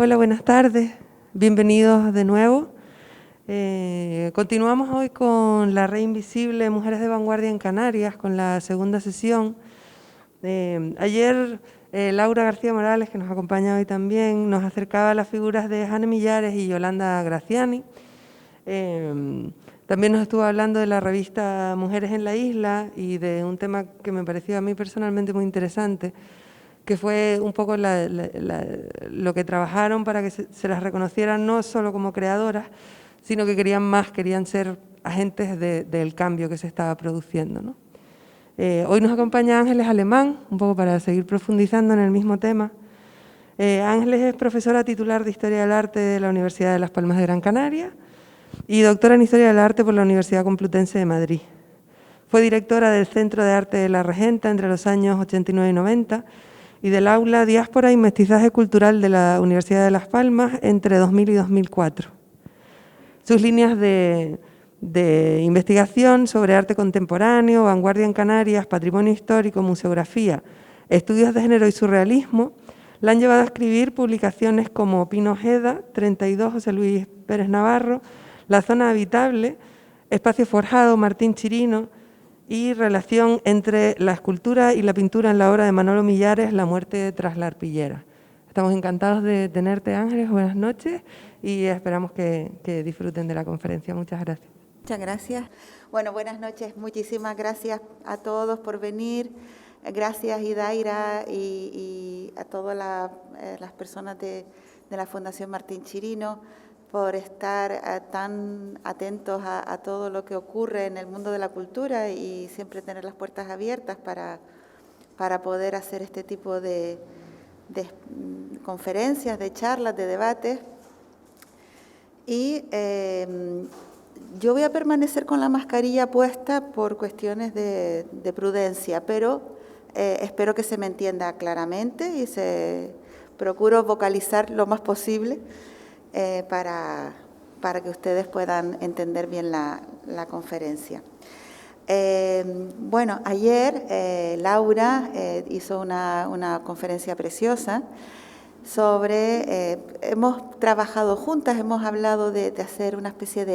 Hola, buenas tardes. Bienvenidos de nuevo. Continuamos hoy con la Red Invisible Mujeres de Vanguardia en Canarias, con la segunda sesión. Ayer Laura García Morales, que nos acompaña hoy también, nos acercaba a las figuras de Jane Millares y Yolanda Graziani. También nos estuvo hablando de la revista Mujeres en la Isla y de un tema que me pareció a mí personalmente muy interesante, que fue un poco lo que trabajaron para que se las reconocieran no solo como creadoras, sino que querían más, querían ser agentes del cambio que se estaba produciendo, ¿no? Hoy nos acompaña Ángeles Alemán, un poco para seguir profundizando en el mismo tema. Ángeles es profesora titular de Historia del Arte de la Universidad de Las Palmas de Gran Canaria y doctora en Historia del Arte por la Universidad Complutense de Madrid. Fue directora del Centro de Arte de la Regenta entre los años 89 y 90 y del Aula Diáspora y Mestizaje Cultural de la Universidad de Las Palmas entre 2000 y 2004. Sus líneas de investigación sobre arte contemporáneo, vanguardia en Canarias, patrimonio histórico, museografía, estudios de género y surrealismo, la han llevado a escribir publicaciones como Pino Ojeda, 32, José Luis Pérez Navarro, La Zona Habitable, Espacio Forjado, Martín Chirino, y relación entre la escultura y la pintura en la obra de Manolo Millares, La muerte tras la arpillera. Estamos encantados de tenerte, Ángeles, buenas noches y esperamos que disfruten de la conferencia. Muchas gracias. Muchas gracias. Bueno, buenas noches. Muchísimas gracias a todos por venir. Gracias, Idaira, y a todas las personas de la Fundación Martín Chirino por estar tan atentos a todo lo que ocurre en el mundo de la cultura y siempre tener las puertas abiertas para poder hacer este tipo de conferencias, de charlas, de debates. Y yo voy a permanecer con la mascarilla puesta por cuestiones de prudencia, pero espero que se me entienda claramente y procuro vocalizar lo más posible para que ustedes puedan entender bien la conferencia. Bueno, ayer Laura hizo una conferencia preciosa sobre, hemos trabajado juntas, hemos hablado de hacer una especie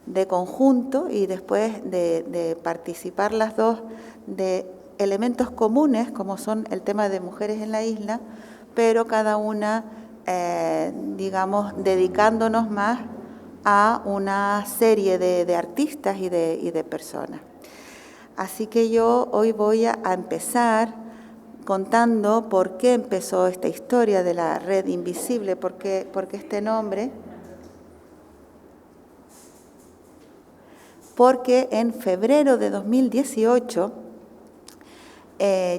de conjunto y después de participar las dos de elementos comunes, como son el tema de mujeres en la isla, pero cada una, digamos, dedicándonos más a una serie de artistas y de personas. Así que yo hoy voy a empezar contando por qué empezó esta historia de la Red Invisible, por qué este nombre. Porque en febrero de 2018,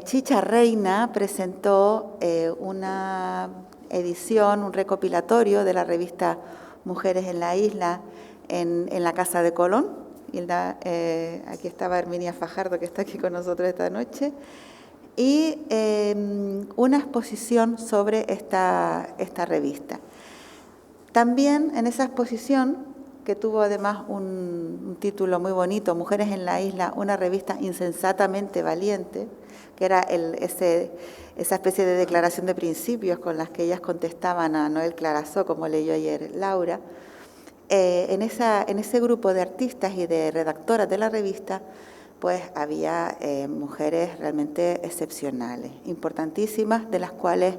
Chicha Reina presentó una edición, un recopilatorio de la revista Mujeres en la Isla en la Casa de Colón. Aquí estaba Herminia Fajardo, que está aquí con nosotros esta noche, y una exposición sobre esta revista. También en esa exposición, que tuvo además un título muy bonito, Mujeres en la Isla, una revista insensatamente valiente, que era esa especie de declaración de principios con las que ellas contestaban a Noel Clarasó, como leyó ayer Laura. En ese grupo de artistas y de redactoras de la revista, pues había mujeres realmente excepcionales, importantísimas, de las cuales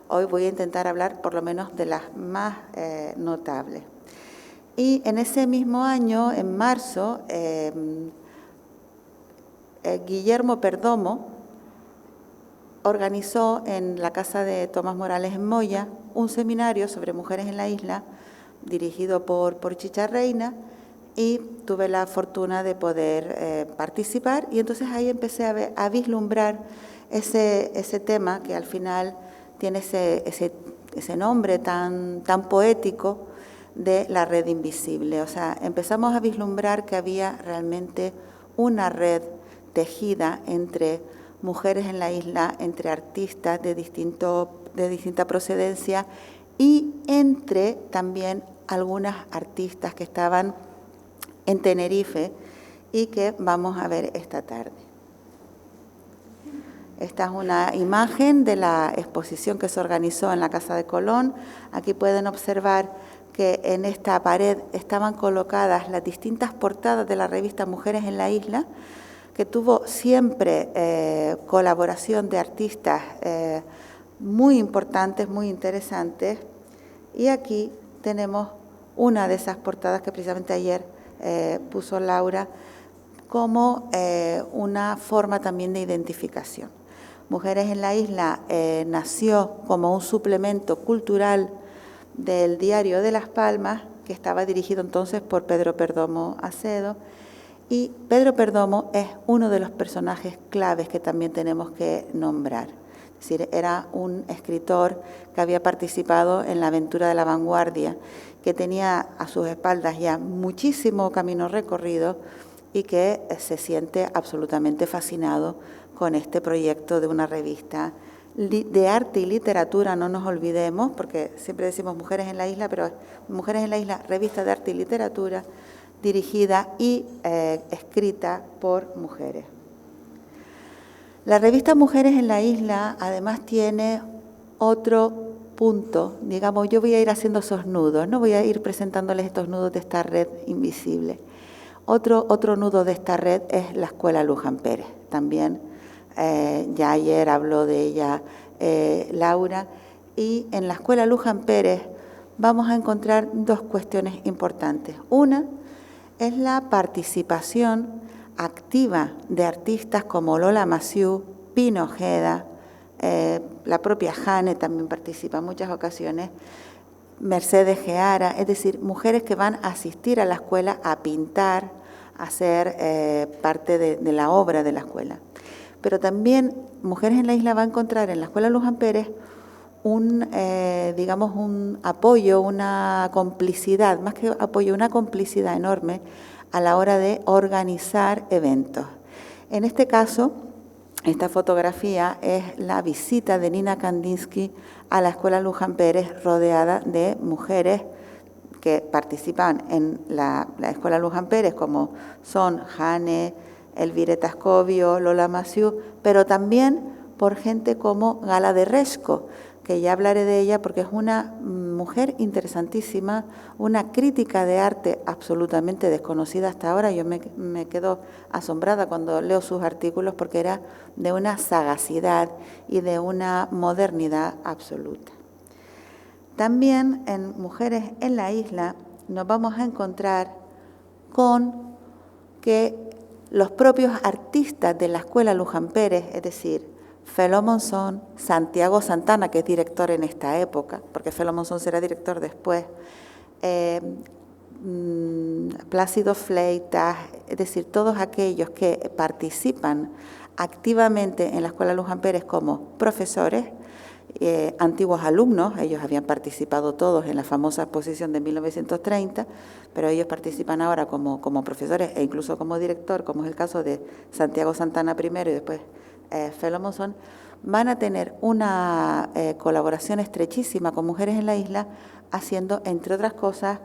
hoy voy a intentar hablar por lo menos de las más notables. Y en ese mismo año, en marzo, Guillermo Perdomo organizó en la casa de Tomás Morales en Moya un seminario sobre mujeres en la isla, dirigido por Chicha Reina, y tuve la fortuna de poder participar, y entonces ahí empecé a vislumbrar ese tema que al final tiene ese nombre tan poético de la red invisible. O sea, empezamos a vislumbrar que había realmente una red tejida entre mujeres en la isla, entre artistas de distinta procedencia y entre también algunas artistas que estaban en Tenerife y que vamos a ver esta tarde. Esta es una imagen de la exposición que se organizó en la Casa de Colón. Aquí pueden observar que en esta pared estaban colocadas las distintas portadas de la revista Mujeres en la Isla, que tuvo siempre colaboración de artistas muy importantes, muy interesantes. Y aquí tenemos una de esas portadas que precisamente ayer puso Laura como una forma también de identificación. Mujeres en la Isla nació como un suplemento cultural del Diario de Las Palmas, que estaba dirigido entonces por Pedro Perdomo Acedo, y Pedro Perdomo es uno de los personajes claves que también tenemos que nombrar. Es decir, era un escritor que había participado en la aventura de la vanguardia, que tenía a sus espaldas ya muchísimo camino recorrido y que se siente absolutamente fascinado con este proyecto de una revista de arte y literatura. No nos olvidemos, porque siempre decimos Mujeres en la Isla, pero Mujeres en la Isla, revista de arte y literatura, dirigida y escrita por mujeres. La revista Mujeres en la Isla además tiene otro punto, digamos, yo voy a ir haciendo esos nudos, no voy a ir presentándoles estos nudos de esta red invisible. Otro nudo de esta red es la Escuela Luján Pérez, también ya ayer habló de ella Laura, y en la Escuela Luján Pérez vamos a encontrar dos cuestiones importantes. Una es la participación activa de artistas como Lola Massieu, Pino Ojeda, la propia Jane también participa en muchas ocasiones, Mercedes Geara, es decir, mujeres que van a asistir a la escuela a pintar, a ser parte de la obra de la escuela. Pero también Mujeres en la Isla va a encontrar en la Escuela Luján Pérez digamos, un apoyo, una complicidad, más que apoyo, una complicidad enorme a la hora de organizar eventos. En este caso, esta fotografía es la visita de Nina Kandinsky a la Escuela Luján Pérez, rodeada de mujeres que participan en la Escuela Luján Pérez, como son Jane, Elvire Tascovio, Lola Massieu, pero también por gente como Gala de Resco, que ya hablaré de ella porque es una mujer interesantísima, una crítica de arte absolutamente desconocida hasta ahora. Yo me quedo asombrada cuando leo sus artículos porque era de una sagacidad y de una modernidad absoluta. También en Mujeres en la Isla nos vamos a encontrar con que los propios artistas de la Escuela Luján Pérez, es decir, Felo Monzón, Santiago Santana, que es director en esta época, porque Felo Monzón será director después, Plácido Fleitas, es decir, todos aquellos que participan activamente en la Escuela Luján Pérez como profesores, antiguos alumnos, ellos habían participado todos en la famosa exposición de 1930, pero ellos participan ahora como profesores e incluso como director, como es el caso de Santiago Santana primero y después Felo Monzón, van a tener una colaboración estrechísima con Mujeres en la Isla, haciendo, entre otras cosas,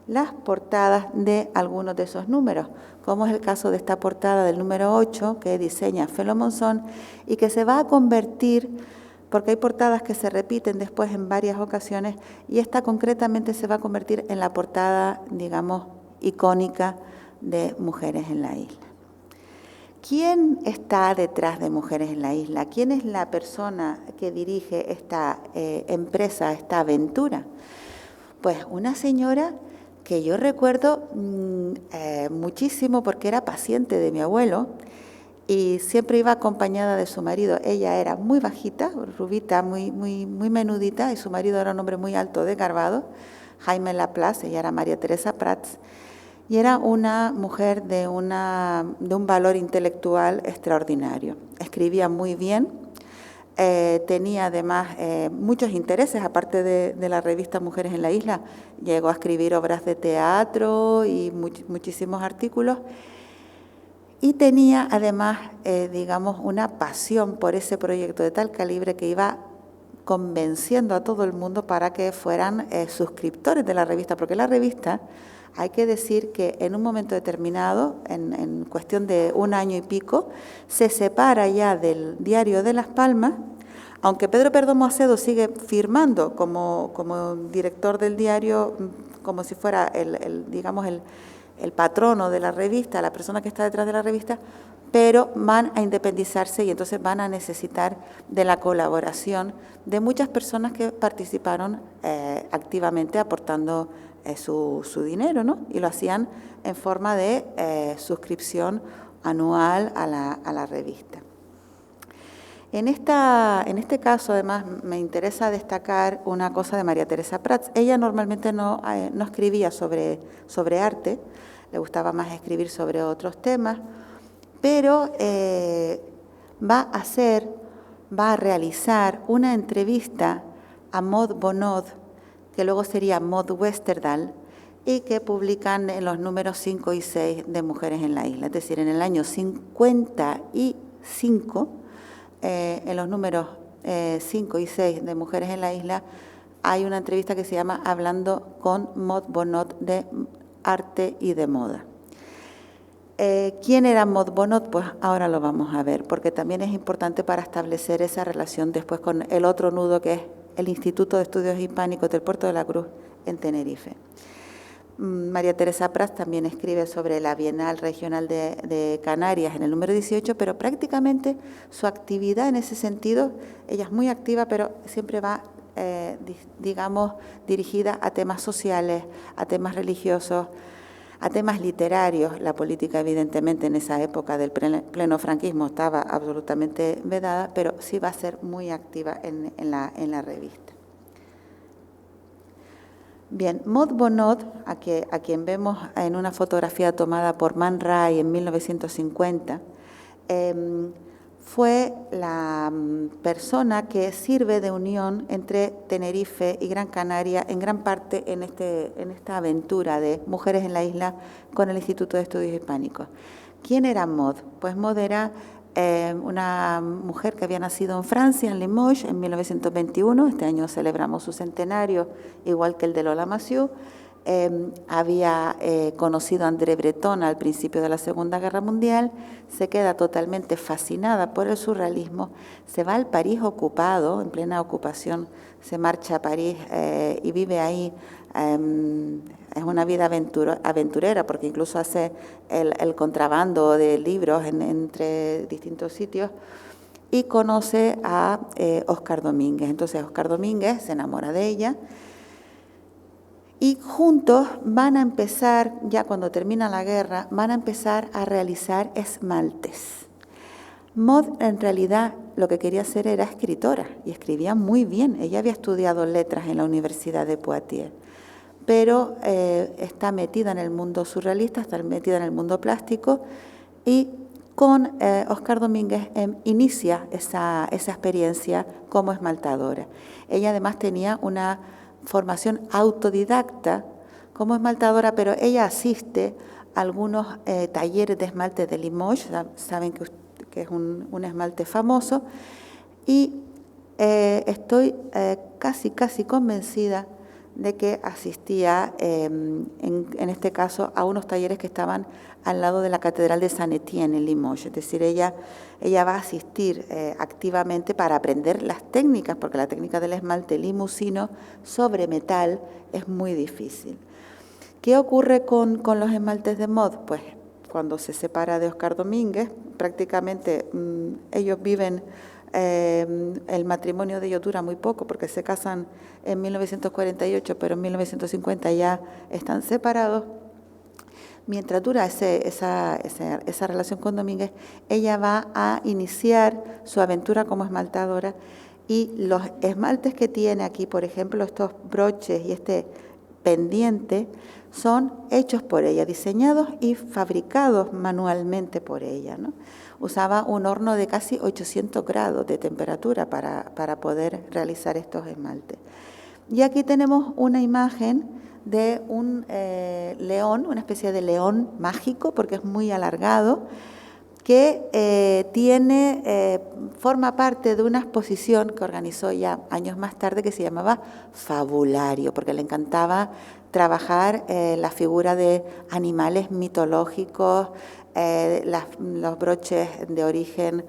las portadas de algunos de esos números, como es el caso de esta portada del número 8, que diseña Felo Monzón y que se va a convertir, porque hay portadas que se repiten después en varias ocasiones, y esta concretamente se va a convertir en la portada, digamos, icónica de Mujeres en la Isla. ¿Quién está detrás de Mujeres en la Isla? ¿Quién es la persona que dirige esta empresa, esta aventura? Pues una señora que yo recuerdo muchísimo porque era paciente de mi abuelo y siempre iba acompañada de su marido. Ella era muy bajita, rubita, muy menudita, y su marido era un hombre muy alto, desgarbado, Jaime Laplace, ella era María Teresa Prats. Y era una mujer de un valor intelectual extraordinario. Escribía muy bien, tenía además muchos intereses, aparte de la revista Mujeres en la Isla. Llegó a escribir obras de teatro y muchísimos artículos. Y tenía además, digamos, una pasión por ese proyecto de tal calibre que iba convenciendo a todo el mundo para que fueran suscriptores de la revista, porque la revista, hay que decir que en un momento determinado, en cuestión de un año y pico, se separa ya del Diario de Las Palmas, aunque Pedro Perdomo Acedo sigue firmando como director del diario, como si fuera digamos el patrono de la revista, la persona que está detrás de la revista, pero van a independizarse y entonces van a necesitar de la colaboración de muchas personas que participaron activamente aportando su dinero, ¿no? Y lo hacían en forma de suscripción anual a la revista. En este caso, además, me interesa destacar una cosa de María Teresa Prats. Ella normalmente no escribía sobre arte, le gustaba más escribir sobre otros temas, pero va a realizar una entrevista a Maud Bonod, que luego sería Maud Westerdahl, y que publican en los números 5 y 6 de Mujeres en la Isla. Es decir, en el año 55, en los números 5 y 6 de Mujeres en la Isla, hay una entrevista que se llama Hablando con Maud Bonod de arte y de moda. ¿Quién era Maud Bonod? Pues ahora lo vamos a ver, porque también es importante para establecer esa relación después con el otro nudo que es el Instituto de Estudios Hispánicos del Puerto de la Cruz en Tenerife. María Teresa Prats también escribe sobre la Bienal Regional de Canarias en el número 18, pero prácticamente su actividad en ese sentido, ella es muy activa, pero siempre va, digamos, dirigida a temas sociales, a temas religiosos, a temas literarios. La política, evidentemente, en esa época del pleno franquismo estaba absolutamente vedada, pero sí va a ser muy activa en la revista. Bien, Maud Bonod, a quien vemos en una fotografía tomada por Man Ray en 1950, fue la persona que sirve de unión entre Tenerife y Gran Canaria en gran parte en esta aventura de Mujeres en la Isla con el Instituto de Estudios Hispánicos. ¿Quién era Maud? Pues Maud era una mujer que había nacido en Francia, en Limoges, en 1921. Este año celebramos su centenario, igual que el de Lola Massieu. Había conocido a André Breton al principio de la Segunda Guerra Mundial, se queda totalmente fascinada por el surrealismo, se va al París ocupado, en plena ocupación, se marcha a París y vive ahí. Es una vida aventurera, porque incluso hace el contrabando de libros entre distintos sitios, y conoce a Óscar Domínguez. Entonces Óscar Domínguez se enamora de ella, y juntos van a empezar, ya cuando termina la guerra, van a empezar a realizar esmaltes. Maud, en realidad, lo que quería hacer era escritora, y escribía muy bien. Ella había estudiado letras en la Universidad de Poitiers, pero está metida en el mundo surrealista, está metida en el mundo plástico, y con Óscar Domínguez inicia esa experiencia como esmaltadora. Ella además tenía una formación autodidacta como esmaltadora, pero ella asiste a algunos talleres de esmalte de Limoges, saben que es un esmalte famoso, y estoy casi convencida de que asistía, en este caso, a unos talleres que estaban al lado de la Catedral de Saint-Étienne en Limoges. Es decir, ella va a asistir activamente para aprender las técnicas, porque la técnica del esmalte limusino sobre metal es muy difícil. ¿Qué ocurre con los esmaltes de Maud? Pues cuando se separa de Óscar Domínguez, prácticamente ellos viven, el matrimonio de ellos dura muy poco, porque se casan en 1948, pero en 1950 ya están separados. Mientras dura esa relación con Domínguez, ella va a iniciar su aventura como esmaltadora, y los esmaltes que tiene aquí, por ejemplo, estos broches y este pendiente, son hechos por ella, diseñados y fabricados manualmente por ella, ¿no? Usaba un horno de casi 800 grados de temperatura para poder realizar estos esmaltes. Y aquí tenemos una imagen de un león, una especie de león mágico, porque es muy alargado, que forma parte de una exposición que organizó ya años más tarde que se llamaba Fabulario, porque le encantaba trabajar la figura de animales mitológicos, los broches de origen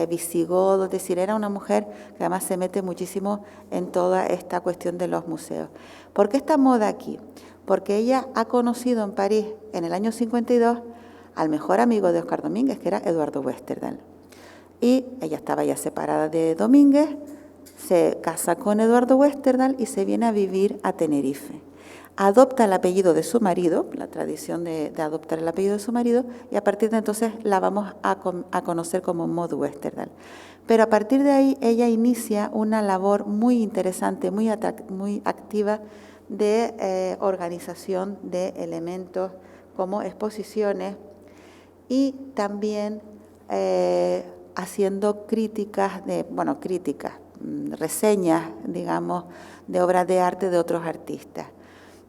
visigodo, es decir, era una mujer que además se mete muchísimo en toda esta cuestión de los museos. ¿Por qué esta moda aquí? Porque ella ha conocido en París en el año 52 al mejor amigo de Oscar Domínguez, que era Eduardo Westerdal. Y ella estaba ya separada de Domínguez, se casa con Eduardo Westerdal y se viene a vivir a Tenerife. Adopta el apellido de su marido, la tradición de adoptar el apellido de su marido, y a partir de entonces la vamos a conocer como Maud Westerdal. Pero a partir de ahí ella inicia una labor muy interesante, muy activa de organización de elementos como exposiciones, y también haciendo reseñas, digamos, de obras de arte de otros artistas.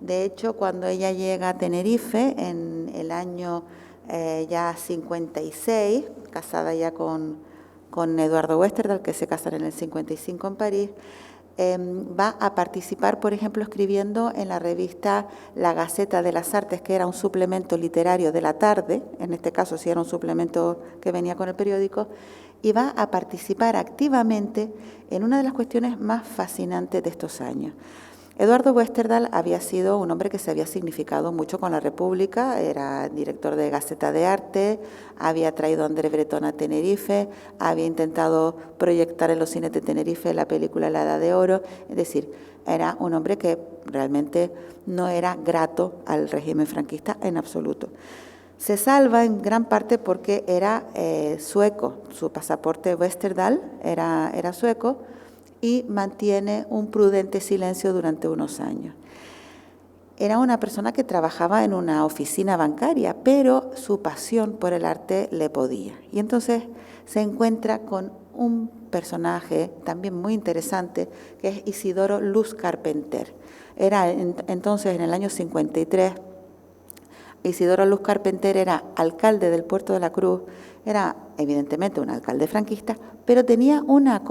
De hecho, cuando ella llega a Tenerife en el año ya 56, casada ya con Eduardo Westerdal, que se casan en el 55 en París, va a participar, por ejemplo, escribiendo en la revista La Gaceta de las Artes, que era un suplemento literario de la tarde, en este caso sí era un suplemento que venía con el periódico, y va a participar activamente en una de las cuestiones más fascinantes de estos años. Eduardo Westerdal había sido un hombre que se había significado mucho con la República, era director de Gaceta de Arte, había traído a André Breton a Tenerife, había intentado proyectar en los cines de Tenerife la película La Edad de Oro, es decir, era un hombre que realmente no era grato al régimen franquista en absoluto. Se salva en gran parte porque era sueco, su pasaporte Westerdal era sueco, y mantiene un prudente silencio durante unos años. Era una persona que trabajaba en una oficina bancaria, pero su pasión por el arte le podía. Y entonces se encuentra con un personaje también muy interesante, que es Isidoro Luz Carpenter. Era entonces, en el año 53, Isidoro Luz Carpenter era alcalde del Puerto de la Cruz, era evidentemente un alcalde franquista, pero tenía una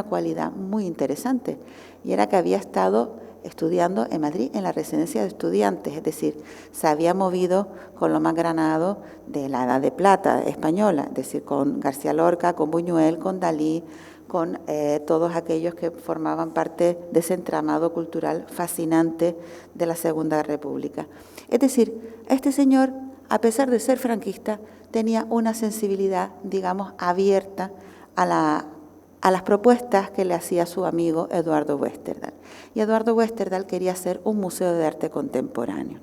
cualidad muy interesante, y era que había estado estudiando en Madrid en la residencia de estudiantes, es decir, se había movido con lo más granado de la Edad de Plata española, es decir, con García Lorca, con Buñuel, con Dalí, con todos aquellos que formaban parte de ese entramado cultural fascinante de la Segunda República. Es decir, este señor, a pesar de ser franquista, tenía una sensibilidad, digamos, abierta a las propuestas que le hacía su amigo Eduardo Westerdal. Y Eduardo Westerdal quería hacer un museo de arte contemporáneo.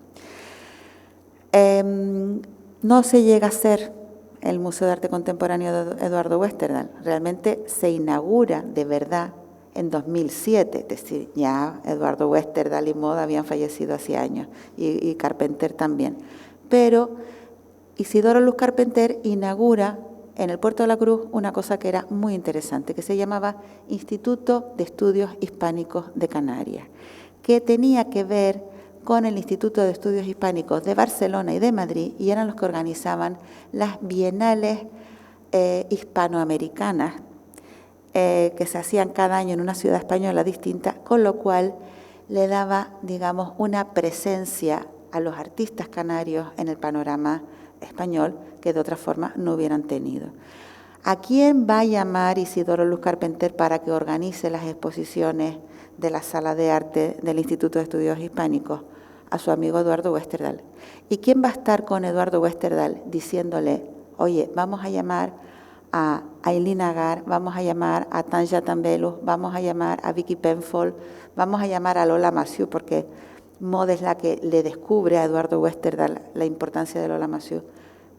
No se llega a hacer el Museo de Arte Contemporáneo de Eduardo Westerdal. Realmente se inaugura de verdad en 2007, es decir, ya Eduardo Westerdal y Maud habían fallecido hace años, y Carpenter también. Pero Isidoro Luz Carpenter inaugura en el Puerto de la Cruz una cosa que era muy interesante, que se llamaba Instituto de Estudios Hispánicos de Canarias, que tenía que ver con el Instituto de Estudios Hispánicos de Barcelona y de Madrid, y eran los que organizaban las bienales hispanoamericanas que se hacían cada año en una ciudad española distinta, con lo cual le daba, digamos, una presencia a los artistas canarios en el panorama español que de otra forma no hubieran tenido. ¿A quién va a llamar Isidoro Luz Carpenter para que organice las exposiciones de la Sala de Arte del Instituto de Estudios Hispánicos? A su amigo Eduardo Westerdal. ¿Y quién va a estar con Eduardo Westerdal diciéndole, oye, vamos a llamar a Aileen Agar, vamos a llamar a Tanja Tambelus, vamos a llamar a Vicky Penfold, vamos a llamar a Lola Massieu, porque Maud es la que le descubre a Eduardo Westerdal la importancia de Lola Massieu?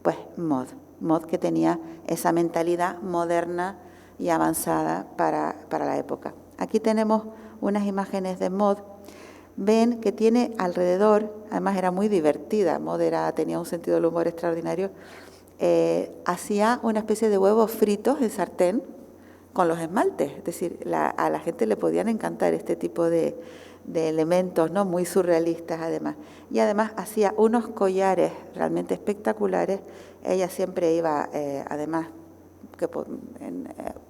Pues Maud que tenía esa mentalidad moderna y avanzada para la época. Aquí tenemos unas imágenes de Maud. Ven que tiene alrededor, además era muy divertida, Maud tenía un sentido del humor extraordinario, hacía una especie de huevos fritos en sartén con los esmaltes, es decir, a la gente le podían encantar este tipo de elementos, ¿no?, muy surrealistas además. Y además hacía unos collares realmente espectaculares ella siempre iba, además,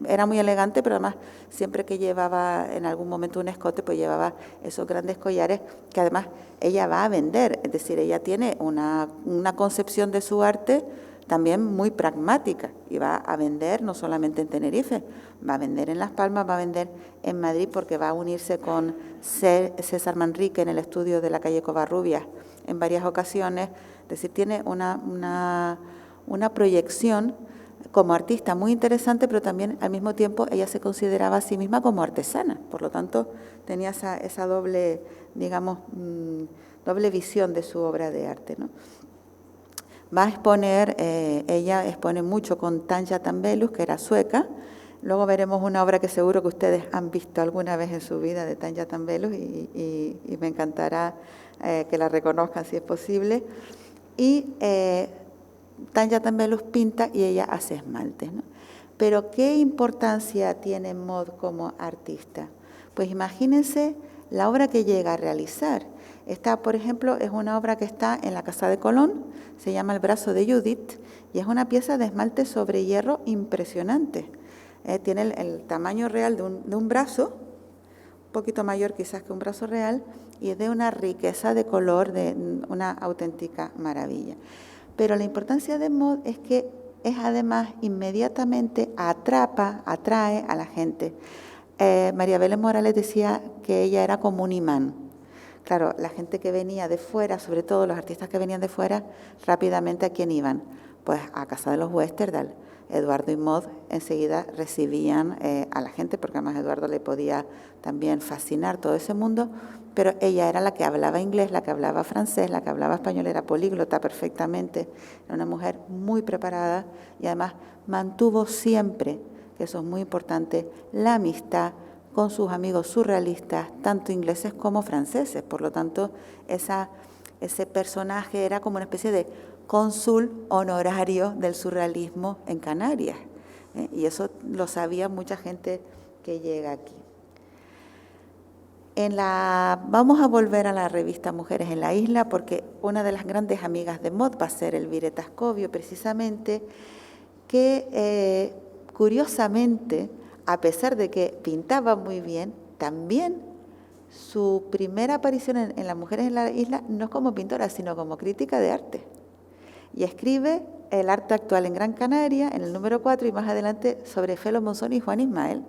era muy elegante, pero además siempre que llevaba en algún momento un escote, pues llevaba esos grandes collares que además ella va a vender. Es decir, ella tiene una concepción de su arte también muy pragmática y va a vender no solamente en Tenerife, va a vender en Las Palmas, va a vender en Madrid porque va a unirse con César Manrique en el estudio de la calle Covarrubias en varias ocasiones. Es decir, tiene una proyección como artista muy interesante, pero también al mismo tiempo ella se consideraba a sí misma como artesana. Por lo tanto, tenía esa doble, digamos, doble visión de su obra de arte, ¿no? Va a exponer, ella expone mucho con Tanja Tambellus, que era sueca. Luego veremos una obra que seguro que ustedes han visto alguna vez en su vida de Tanja Tambellus y me encantará que la reconozcan si es posible. Y Tanja Tambellus pinta y ella hace esmaltes, ¿no? Pero ¿qué importancia tiene Maud como artista? Pues imagínense la obra que llega a realizar. Esta, por ejemplo, es una obra que está en la Casa de Colón, se llama El brazo de Judith, y es una pieza de esmalte sobre hierro impresionante. Tiene el tamaño real de un brazo, un poquito mayor quizás que un brazo real, y es de una riqueza de color, de una auténtica maravilla. Pero la importancia de Maud es que es además inmediatamente atrae a la gente. María Belén Morales decía que ella era como un imán. Claro, la gente que venía de fuera, sobre todo los artistas que venían de fuera, rápidamente ¿a quién iban? Pues a casa de los Westerdal. Eduardo y Maud enseguida recibían a la gente, porque además Eduardo le podía también fascinar todo ese mundo, pero ella era la que hablaba inglés, la que hablaba francés, la que hablaba español, era políglota perfectamente, era una mujer muy preparada y además mantuvo siempre, que eso es muy importante, la amistad con sus amigos surrealistas, tanto ingleses como franceses. Por lo tanto, ese personaje era como una especie de cónsul honorario del surrealismo en Canarias. Y eso lo sabía mucha gente que llega aquí. Vamos a volver a la revista Mujeres en la Isla, porque una de las grandes amigas de Maud va a ser Elvire Tascovio, precisamente, que curiosamente, a pesar de que pintaba muy bien, también su primera aparición en Las Mujeres en la Isla no es como pintora, sino como crítica de arte. Y escribe El arte actual en Gran Canaria, en el número 4, y más adelante sobre Felo Monzón y Juan Ismael.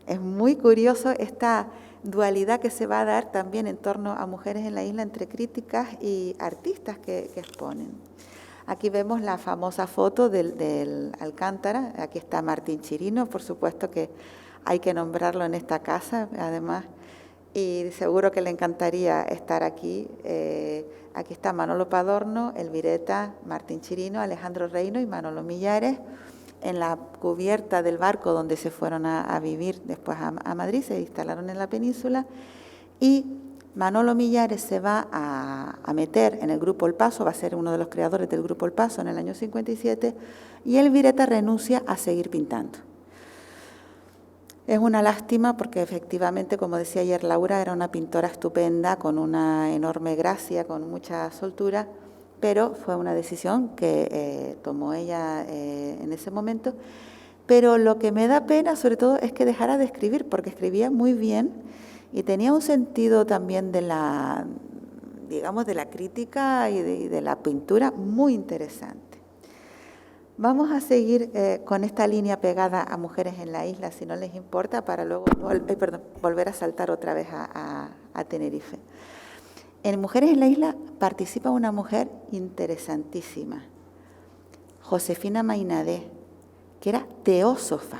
Es muy curioso esta dualidad que se va a dar también en torno a Mujeres en la Isla entre críticas y artistas que exponen. Aquí vemos la famosa foto del Alcántara. Aquí está Martín Chirino, por supuesto que hay que nombrarlo en esta casa, además, y seguro que le encantaría estar aquí. Aquí está Manolo Padorno, Elvireta, Martín Chirino, Alejandro Reino y Manolo Millares en la cubierta del barco donde se fueron a vivir después a Madrid, se instalaron en la península, y Manolo Millares se va a meter en el Grupo El Paso, va a ser uno de los creadores del Grupo El Paso en el año 57, y Elvireta renuncia a seguir pintando. Es una lástima porque efectivamente, como decía ayer Laura, era una pintora estupenda, con una enorme gracia, con mucha soltura, pero fue una decisión que tomó ella en ese momento. Pero lo que me da pena, sobre todo, es que dejara de escribir, porque escribía muy bien y tenía un sentido también de la, digamos, de la crítica y de la pintura muy interesante. Vamos a seguir con esta línea pegada a Mujeres en la Isla, si no les importa, para luego volver a saltar otra vez a Tenerife. En Mujeres en la Isla participa una mujer interesantísima, Josefina Mainadé, que era teósofa.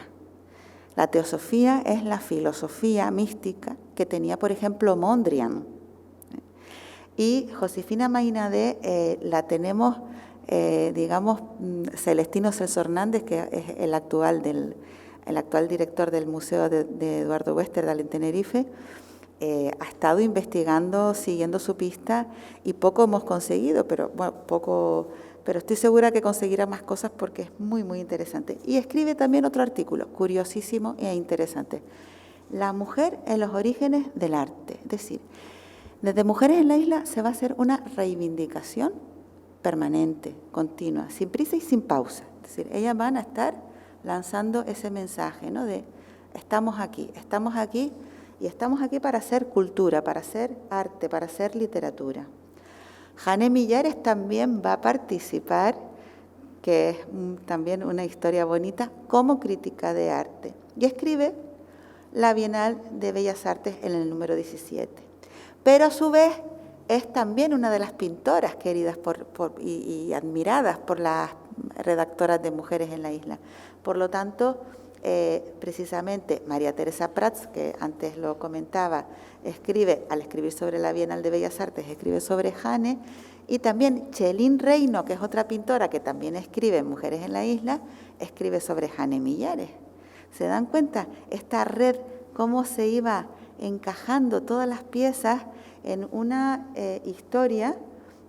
La teosofía es la filosofía mística que tenía, por ejemplo, Mondrian. Y Josefina Mainadé la tenemos, digamos, Celestino Celso Hernández, que es el actual director del Museo de Eduardo Westerdal en Tenerife, ha estado investigando, siguiendo su pista, y poco hemos conseguido, pero estoy segura que conseguirá más cosas porque es muy, muy interesante. Y escribe también otro artículo, curiosísimo e interesante, La mujer en los orígenes del arte. Es decir, desde Mujeres en la Isla se va a hacer una reivindicación permanente, continua, sin prisa y sin pausa. Es decir, ellas van a estar lanzando ese mensaje, ¿no? De estamos aquí y estamos aquí para hacer cultura, para hacer arte, para hacer literatura. Jane Millares también va a participar, que es también una historia bonita, como crítica de arte. Y escribe la Bienal de Bellas Artes en el número 17. Pero a su vez es también una de las pintoras queridas y admiradas por las redactoras de Mujeres en la Isla. Por lo tanto, precisamente María Teresa Prats, que antes lo comentaba, al escribir sobre la Bienal de Bellas Artes, escribe sobre Jane, y también Chelín Reino, que es otra pintora que también escribe en Mujeres en la Isla, escribe sobre Jane Millares. ¿Se dan cuenta? Esta red, cómo se iba encajando todas las piezas en una historia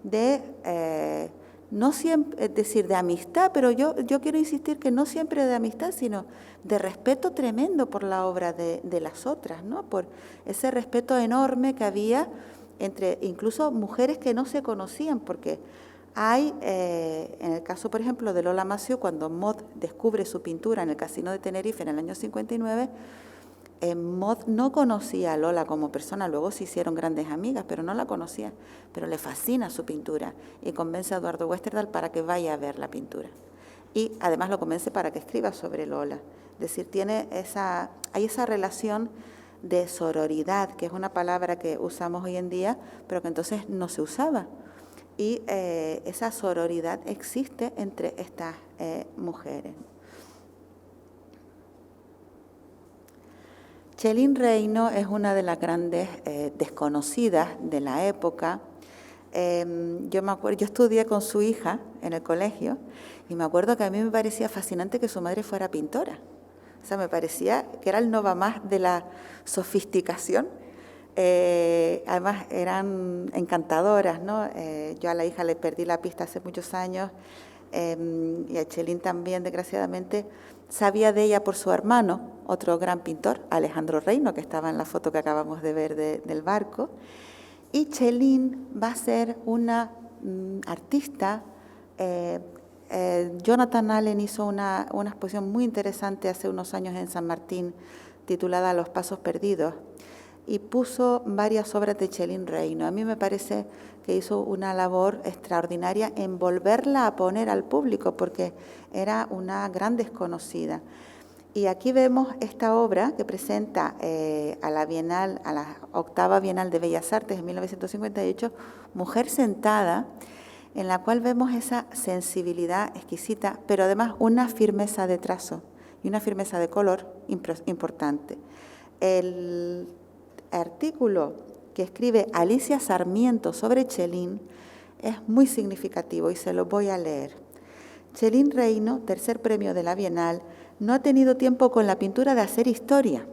de, no siempre, es decir, de amistad, pero yo quiero insistir que no siempre de amistad, sino de respeto tremendo por la obra de las otras, ¿no? Por ese respeto enorme que había entre incluso mujeres que no se conocían, porque hay, en el caso, por ejemplo, de Lola Massieu, cuando Maud descubre su pintura en el Casino de Tenerife en el año 59, Maud no conocía a Lola como persona, luego se hicieron grandes amigas, pero no la conocía, pero le fascina su pintura y convence a Eduardo Westerdahl para que vaya a ver la pintura. Y además lo convence para que escriba sobre Lola. Es decir, hay esa relación de sororidad, que es una palabra que usamos hoy en día, pero que entonces no se usaba. Y esa sororidad existe entre estas mujeres. Chelín Reino es una de las grandes desconocidas de la época. Yo estudié con su hija en el colegio y me acuerdo que a mí me parecía fascinante que su madre fuera pintora. O sea, me parecía que era el no va más de la sofisticación. Además, eran encantadoras, ¿no? Yo a la hija le perdí la pista hace muchos años y a Chelín también, desgraciadamente. Sabía de ella por su hermano, otro gran pintor, Alejandro Reino, que estaba en la foto que acabamos de ver del barco. Y Chelín va a ser una artista. Jonathan Allen hizo una exposición muy interesante hace unos años en San Martín, titulada Los Pasos Perdidos, y puso varias obras de Chelín Reino. A mí me parece que hizo una labor extraordinaria en volverla a poner al público, porque era una gran desconocida. Y aquí vemos esta obra que presenta a la octava Bienal de Bellas Artes en 1958, Mujer sentada, en la cual vemos esa sensibilidad exquisita, pero además una firmeza de trazo y una firmeza de color importante. El artículo que escribe Alicia Sarmiento sobre Chelín es muy significativo y se lo voy a leer. Chelín Reino, tercer premio de la Bienal, no ha tenido tiempo con la pintura de hacer historia.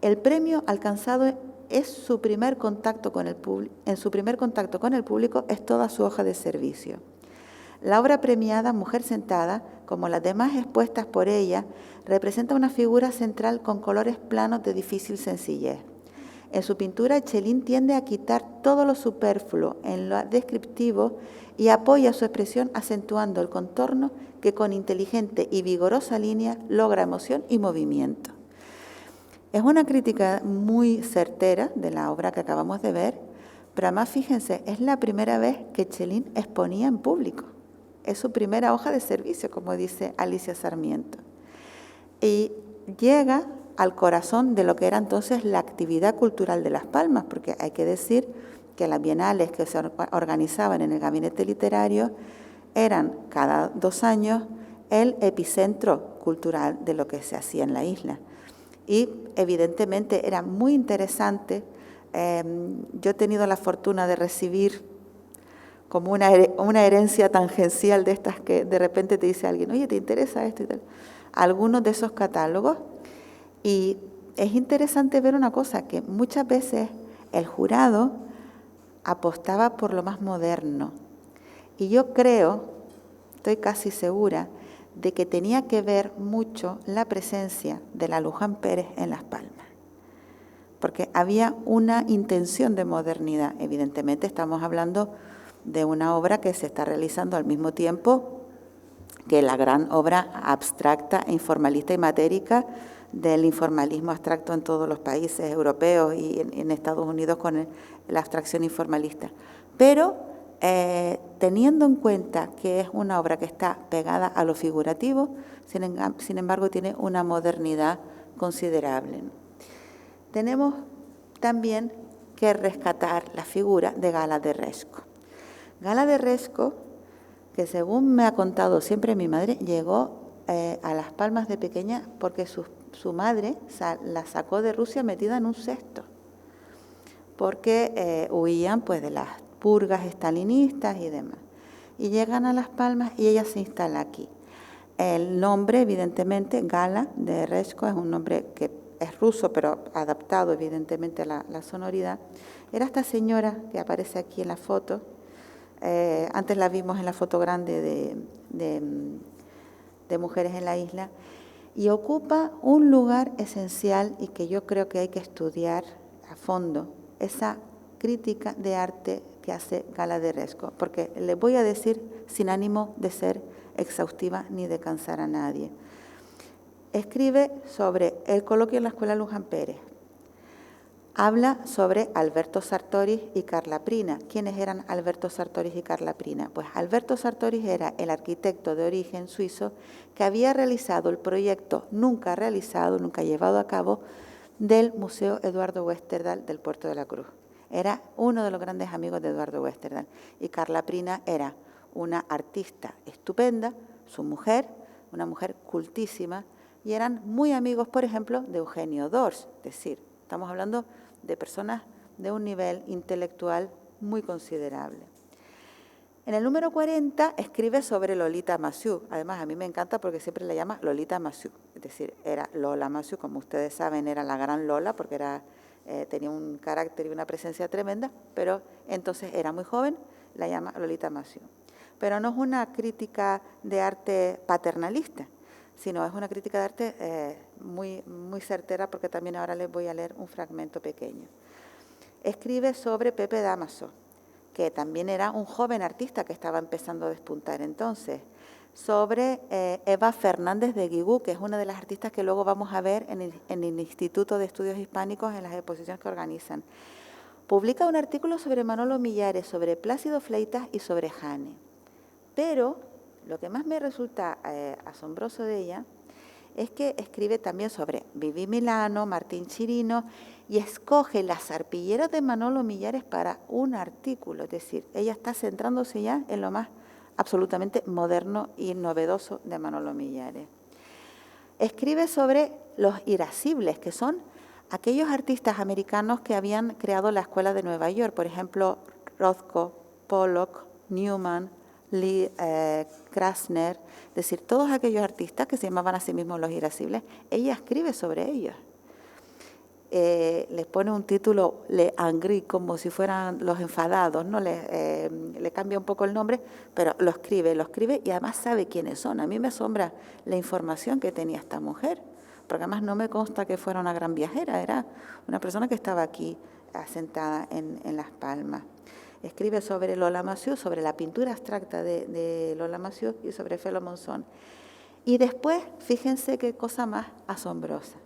El premio alcanzado en su primer contacto con el público es toda su hoja de servicio. La obra premiada, Mujer sentada, como las demás expuestas por ella, representa una figura central con colores planos de difícil sencillez. En su pintura, Chelín tiende a quitar todo lo superfluo en lo descriptivo y apoya su expresión acentuando el contorno que con inteligente y vigorosa línea logra emoción y movimiento. Es una crítica muy certera de la obra que acabamos de ver, pero además, fíjense, es la primera vez que Chelín exponía en público. Es su primera hoja de servicio, como dice Alicia Sarmiento. Y llega al corazón de lo que era entonces la actividad cultural de Las Palmas, porque hay que decir que las bienales que se organizaban en el gabinete literario eran cada 2 años el epicentro cultural de lo que se hacía en la isla. Y evidentemente era muy interesante. Yo he tenido la fortuna de recibir como una herencia tangencial de estas que de repente te dice alguien, oye, ¿te interesa esto y tal? Algunos de esos catálogos. Y es interesante ver una cosa, que muchas veces el jurado apostaba por lo más moderno. Y yo creo, estoy casi segura, de que tenía que ver mucho la presencia de la Luján Pérez en Las Palmas. Porque había una intención de modernidad. Evidentemente estamos hablando de una obra que se está realizando al mismo tiempo que la gran obra abstracta, informalista y matérica del informalismo abstracto en todos los países europeos y en Estados Unidos con la abstracción informalista. Pero teniendo en cuenta que es una obra que está pegada a lo figurativo, sin embargo tiene una modernidad considerable. Tenemos también que rescatar la figura de Gala de Resco. Gala de Resco, que según me ha contado siempre mi madre, llegó a Las Palmas de pequeña porque su madre la sacó de Rusia metida en un cesto, porque huían pues de las purgas estalinistas y demás. Y llegan a Las Palmas y ella se instala aquí. El nombre, evidentemente, Gala de Resco, es un nombre que es ruso, pero adaptado evidentemente a la sonoridad. Era esta señora que aparece aquí en la foto. Antes la vimos en la foto grande de Mujeres en la Isla, y ocupa un lugar esencial y que yo creo que hay que estudiar a fondo, esa crítica de arte que hace Gala de Resco, porque les voy a decir sin ánimo de ser exhaustiva ni de cansar a nadie. Escribe sobre el coloquio en la Escuela Luján Pérez. Habla sobre Alberto Sartoris y Carla Prina. ¿Quiénes eran Alberto Sartoris y Carla Prina? Pues Alberto Sartoris era el arquitecto de origen suizo que había realizado el proyecto nunca realizado, nunca llevado a cabo, del Museo Eduardo Westerdal del Puerto de la Cruz. Era uno de los grandes amigos de Eduardo Westerdal. Y Carla Prina era una artista estupenda, su mujer, una mujer cultísima, y eran muy amigos, por ejemplo, de Eugenio d'Ors. Es decir, estamos hablando de personas de un nivel intelectual muy considerable. En el número 40 escribe sobre Lolita Massieu. Además, a mí me encanta porque siempre la llama Lolita Massieu. Es decir, era Lola Massieu, como ustedes saben, era la gran Lola porque tenía un carácter y una presencia tremenda, pero entonces era muy joven, la llama Lolita Massieu. Pero no es una crítica de arte paternalista, sino es una crítica de arte muy, muy certera, porque también ahora les voy a leer un fragmento pequeño. Escribe sobre Pepe Damaso, que también era un joven artista que estaba empezando a despuntar entonces, sobre Eva Fernández de Guigú, que es una de las artistas que luego vamos a ver en el Instituto de Estudios Hispánicos en las exposiciones que organizan. Publica un artículo sobre Manolo Millares, sobre Plácido Fleitas y sobre Jane. Pero lo que más me resulta asombroso de ella es que escribe también sobre Viví Milano, Martín Chirino, y escoge las arpilleras de Manolo Millares para un artículo. Es decir, ella está centrándose ya en lo más absolutamente moderno y novedoso de Manolo Millares. Escribe sobre los irascibles, que son aquellos artistas americanos que habían creado la Escuela de Nueva York, por ejemplo, Rothko, Pollock, Newman, Lee Krasner, es decir, todos aquellos artistas que se llamaban a sí mismos los irascibles, ella escribe sobre ellos. Les pone un título, Les Angry, como si fueran los enfadados, ¿no? Le cambia un poco el nombre, pero lo escribe y además sabe quiénes son. A mí me asombra la información que tenía esta mujer, porque además no me consta que fuera una gran viajera, era una persona que estaba aquí asentada en Las Palmas. Escribe sobre Lola Massieu, sobre la pintura abstracta de Lola Massieu y sobre Felo Monzón. Y después, fíjense qué cosa más asombrosa.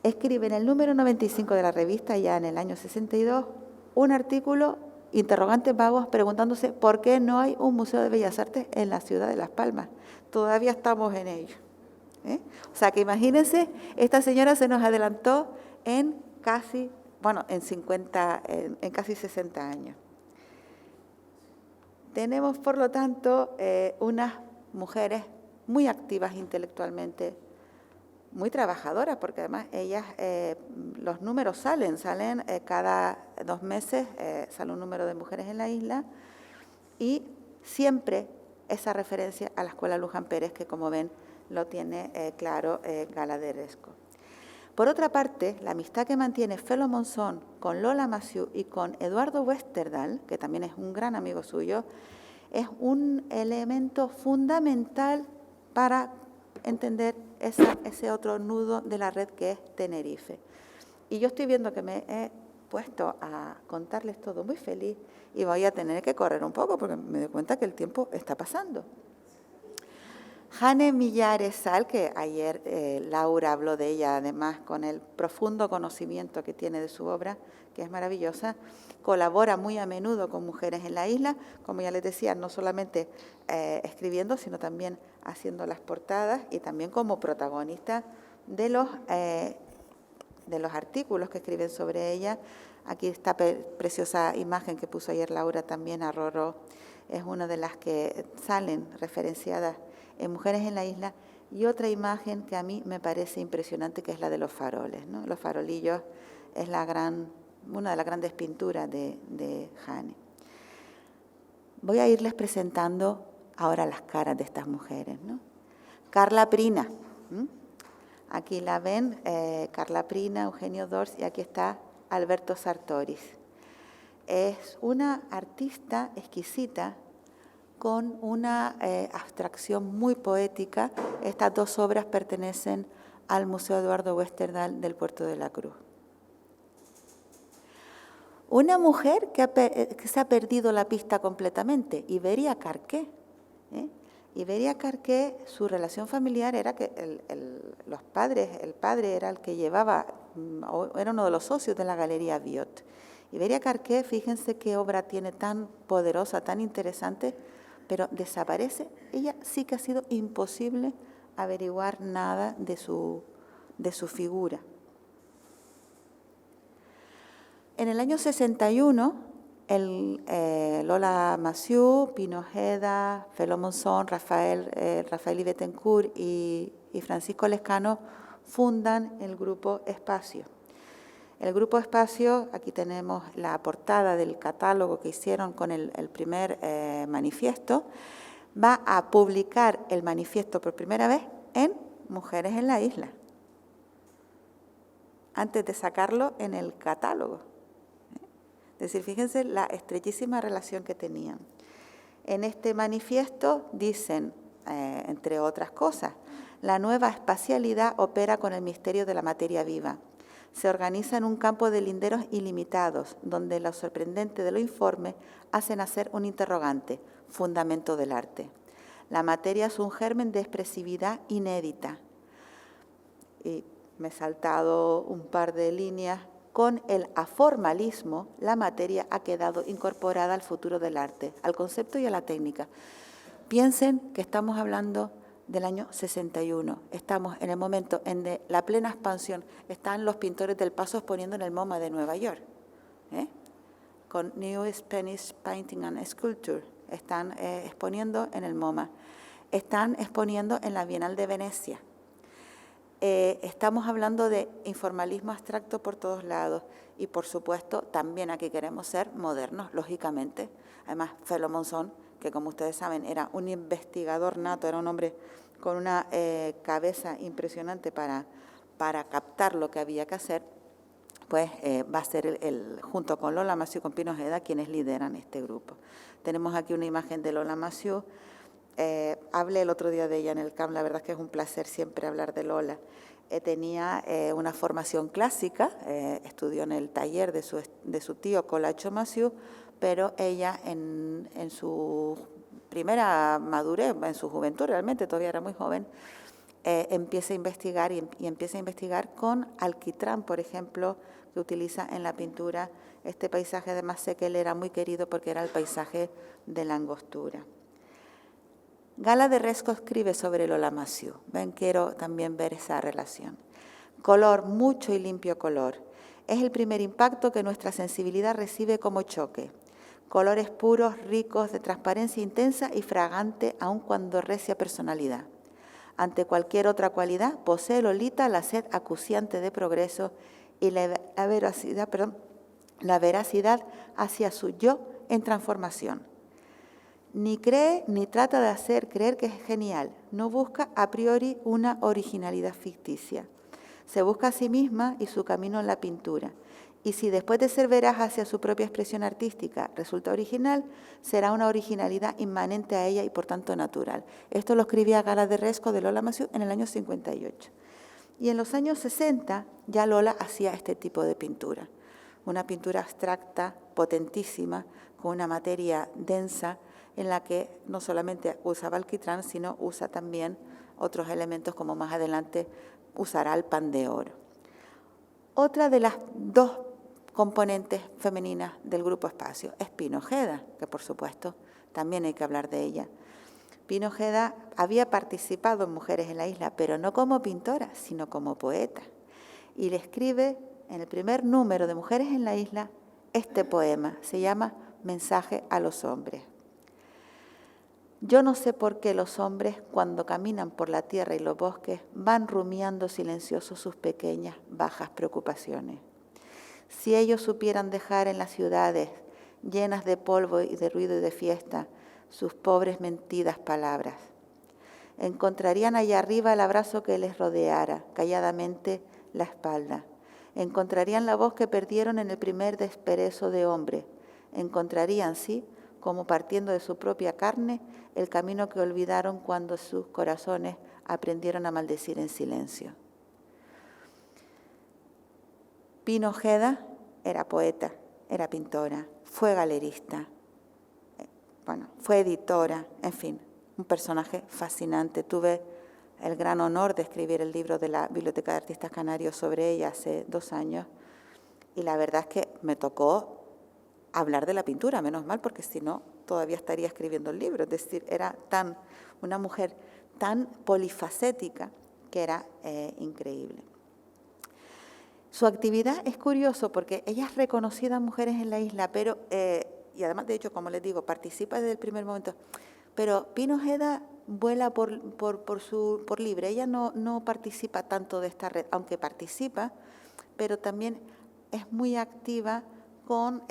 Escribe en el número 95 de la revista, ya en el año 62, un artículo, interrogantes vagos, preguntándose por qué no hay un Museo de Bellas Artes en la ciudad de Las Palmas. Todavía estamos en ello. O sea, que imagínense, esta señora se nos adelantó en casi 60 años. Tenemos, por lo tanto, unas mujeres muy activas intelectualmente, muy trabajadoras, porque además ellas, los números salen cada 2 meses, sale un número de Mujeres en la Isla, y siempre esa referencia a la Escuela Luján Pérez, que como ven lo tiene claro Gala de Resco. Por otra parte, la amistad que mantiene Felo Monzón con Lola Massieu y con Eduardo Westerdal, que también es un gran amigo suyo, es un elemento fundamental para entender ese otro nudo de la red que es Tenerife. Y yo estoy viendo que me he puesto a contarles todo muy feliz y voy a tener que correr un poco porque me doy cuenta que el tiempo está pasando. Jane Millares Sal, que ayer Laura habló de ella, además con el profundo conocimiento que tiene de su obra, que es maravillosa, colabora muy a menudo con Mujeres en la Isla, como ya les decía, no solamente escribiendo, sino también haciendo las portadas y también como protagonista de los artículos que escriben sobre ella. Aquí esta preciosa imagen que puso ayer Laura también a Rorró, es una de las que salen referenciadas en Mujeres en la Isla, y otra imagen que a mí me parece impresionante, que es la de los faroles, ¿no? Los farolillos es una de las grandes pinturas de Jane. Voy a irles presentando ahora las caras de estas mujeres, ¿no? Carla Prina, aquí la ven, Carla Prina, Eugenio Dors, y aquí está Alberto Sartoris. Es una artista exquisita con una abstracción muy poética. Estas dos obras pertenecen al Museo Eduardo Westerdal del Puerto de la Cruz. Una mujer que se ha perdido la pista completamente, Iberia Carqué. Iberia Carqué, su relación familiar era que el padre era el que llevaba, era uno de los socios de la Galería Biot. Iberia Carqué, fíjense qué obra tiene tan poderosa, tan interesante, pero desaparece. Ella sí que ha sido imposible averiguar nada de su figura. En el año 61, Lola Massieu, Pino Ojeda, Felo Monzón, Rafael y Bettencourt y Francisco Lescano fundan el Grupo Espacio. El Grupo Espacio, aquí tenemos la portada del catálogo que hicieron con el primer manifiesto, va a publicar el manifiesto por primera vez en Mujeres en la Isla, antes de sacarlo en el catálogo. Es decir, fíjense la estrechísima relación que tenían. En este manifiesto dicen, entre otras cosas, la nueva espacialidad opera con el misterio de la materia viva. Se organiza en un campo de linderos ilimitados, donde lo sorprendente de lo informe hace nacer un interrogante, fundamento del arte. La materia es un germen de expresividad inédita. Y me he saltado un par de líneas. Con el aformalismo, la materia ha quedado incorporada al futuro del arte, al concepto y a la técnica. Piensen que estamos hablando del año 61. Estamos en el momento en la plena expansión. Están los pintores del Paso exponiendo en el MoMA de Nueva York, con New Spanish Painting and Sculpture. Están exponiendo en el MoMA. Están exponiendo en la Bienal de Venecia. Estamos hablando de informalismo abstracto por todos lados y, por supuesto, también aquí queremos ser modernos, lógicamente. Además, Felo Monzón, que como ustedes saben era un investigador nato, era un hombre con una cabeza impresionante para captar lo que había que hacer, pues va a ser junto con Lola Massieu y con Pino Ojeda quienes lideran este grupo. Tenemos aquí una imagen de Lola Massieu. Hablé el otro día de ella en el CAM, la verdad es que es un placer siempre hablar de Lola. Tenía una formación clásica, estudió en el taller de su tío Colacho Massieu, pero ella en su primera madurez, en su juventud realmente, todavía era muy joven, empieza a investigar y empieza a investigar con alquitrán, por ejemplo, que utiliza en la pintura. Este paisaje además sé que él era muy querido porque era el paisaje de la Angostura. Gala de Resco escribe sobre Lola Massieu. Ven, quiero también ver esa relación. Color, mucho y limpio color. Es el primer impacto que nuestra sensibilidad recibe como choque. Colores puros, ricos, de transparencia intensa y fragante, aun cuando recia personalidad. Ante cualquier otra cualidad, posee Lolita la sed acuciante de progreso y la veracidad hacia su yo en transformación. Ni cree ni trata de hacer creer que es genial. No busca a priori una originalidad ficticia. Se busca a sí misma y su camino en la pintura. Y si después de ser veraz hacia su propia expresión artística resulta original, será una originalidad inmanente a ella y por tanto natural. Esto lo escribía Gala de Resco de Lola Massieu en el año 58. Y en los años 60 ya Lola hacía este tipo de pintura. una pintura abstracta, potentísima, con una materia densa, en la que no solamente usaba alquitrán, sino usa también otros elementos, como más adelante usará el pan de oro. Otra de las dos componentes femeninas del Grupo Espacio es Pino Ojeda, que por supuesto también hay que hablar de ella. Pino Ojeda había participado en Mujeres en la Isla, pero no como pintora, sino como poeta. Y le escribe en el primer número de Mujeres en la Isla este poema, se llama Mensaje a los hombres. Yo no sé por qué los hombres, cuando caminan por la tierra y los bosques, van rumiando silenciosos sus pequeñas, bajas preocupaciones. Si ellos supieran dejar en las ciudades, llenas de polvo y de ruido y de fiesta, sus pobres mentidas palabras, encontrarían allá arriba el abrazo que les rodeara, calladamente la espalda. Encontrarían la voz que perdieron en el primer desperezo de hombre. Encontrarían, sí, como partiendo de su propia carne, el camino que olvidaron cuando sus corazones aprendieron a maldecir en silencio. Pino Ojeda era poeta, era pintora, fue galerista, fue editora, en fin, un personaje fascinante. Tuve el gran honor de escribir el libro de la Biblioteca de Artistas Canarios sobre ella hace 2 años, y la verdad es que me tocó hablar de la pintura, menos mal, porque si no, todavía estaría escribiendo el libro. Es decir, era una mujer tan polifacética que era increíble. Su actividad es curioso porque ella es reconocida en Mujeres en la Isla, pero, y además, de hecho, como les digo, participa desde el primer momento, pero Pino Ojeda vuela por libre. Ella no participa tanto de esta red, aunque participa, pero también es muy activa con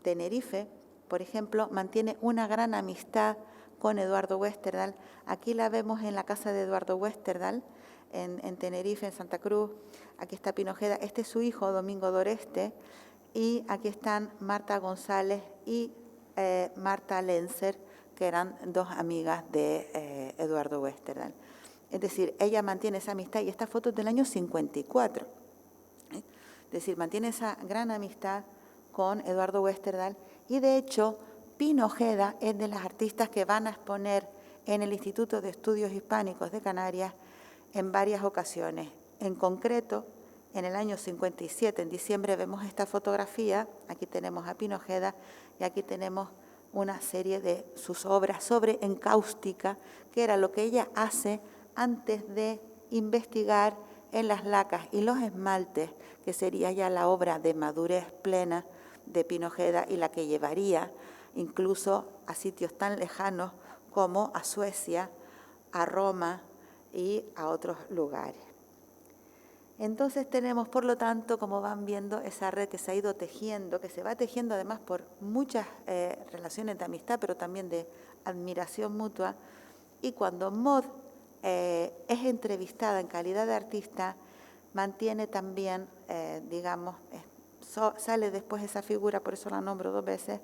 Tenerife. Por ejemplo, mantiene una gran amistad con Eduardo Westerdal. Aquí la vemos en la casa de Eduardo Westerdal, en Tenerife, en Santa Cruz. Aquí está Pino Ojeda. Este es su hijo, Domingo Doreste. Y aquí están Marta González y Marta Lenzer, que eran 2 amigas de Eduardo Westerdal. Es decir, ella mantiene esa amistad, y esta foto es del año 54. Es decir, mantiene esa gran amistad con Eduardo Westerdal, y de hecho Pino Ojeda es de las artistas que van a exponer en el Instituto de Estudios Hispánicos de Canarias en varias ocasiones. En concreto, en el año 57, en diciembre, vemos esta fotografía. Aquí tenemos a Pino Ojeda y aquí tenemos una serie de sus obras sobre encáustica, que era lo que ella hace antes de investigar en las lacas y los esmaltes, que sería ya la obra de madurez plena de Pino Ojeda, y la que llevaría incluso a sitios tan lejanos como a Suecia, a Roma y a otros lugares. Entonces tenemos, por lo tanto, como van viendo, esa red que se ha ido tejiendo, que se va tejiendo además por muchas relaciones de amistad, pero también de admiración mutua. Y cuando Maud es entrevistada en calidad de artista, mantiene también, sale después esa figura, por eso la nombro 2 veces,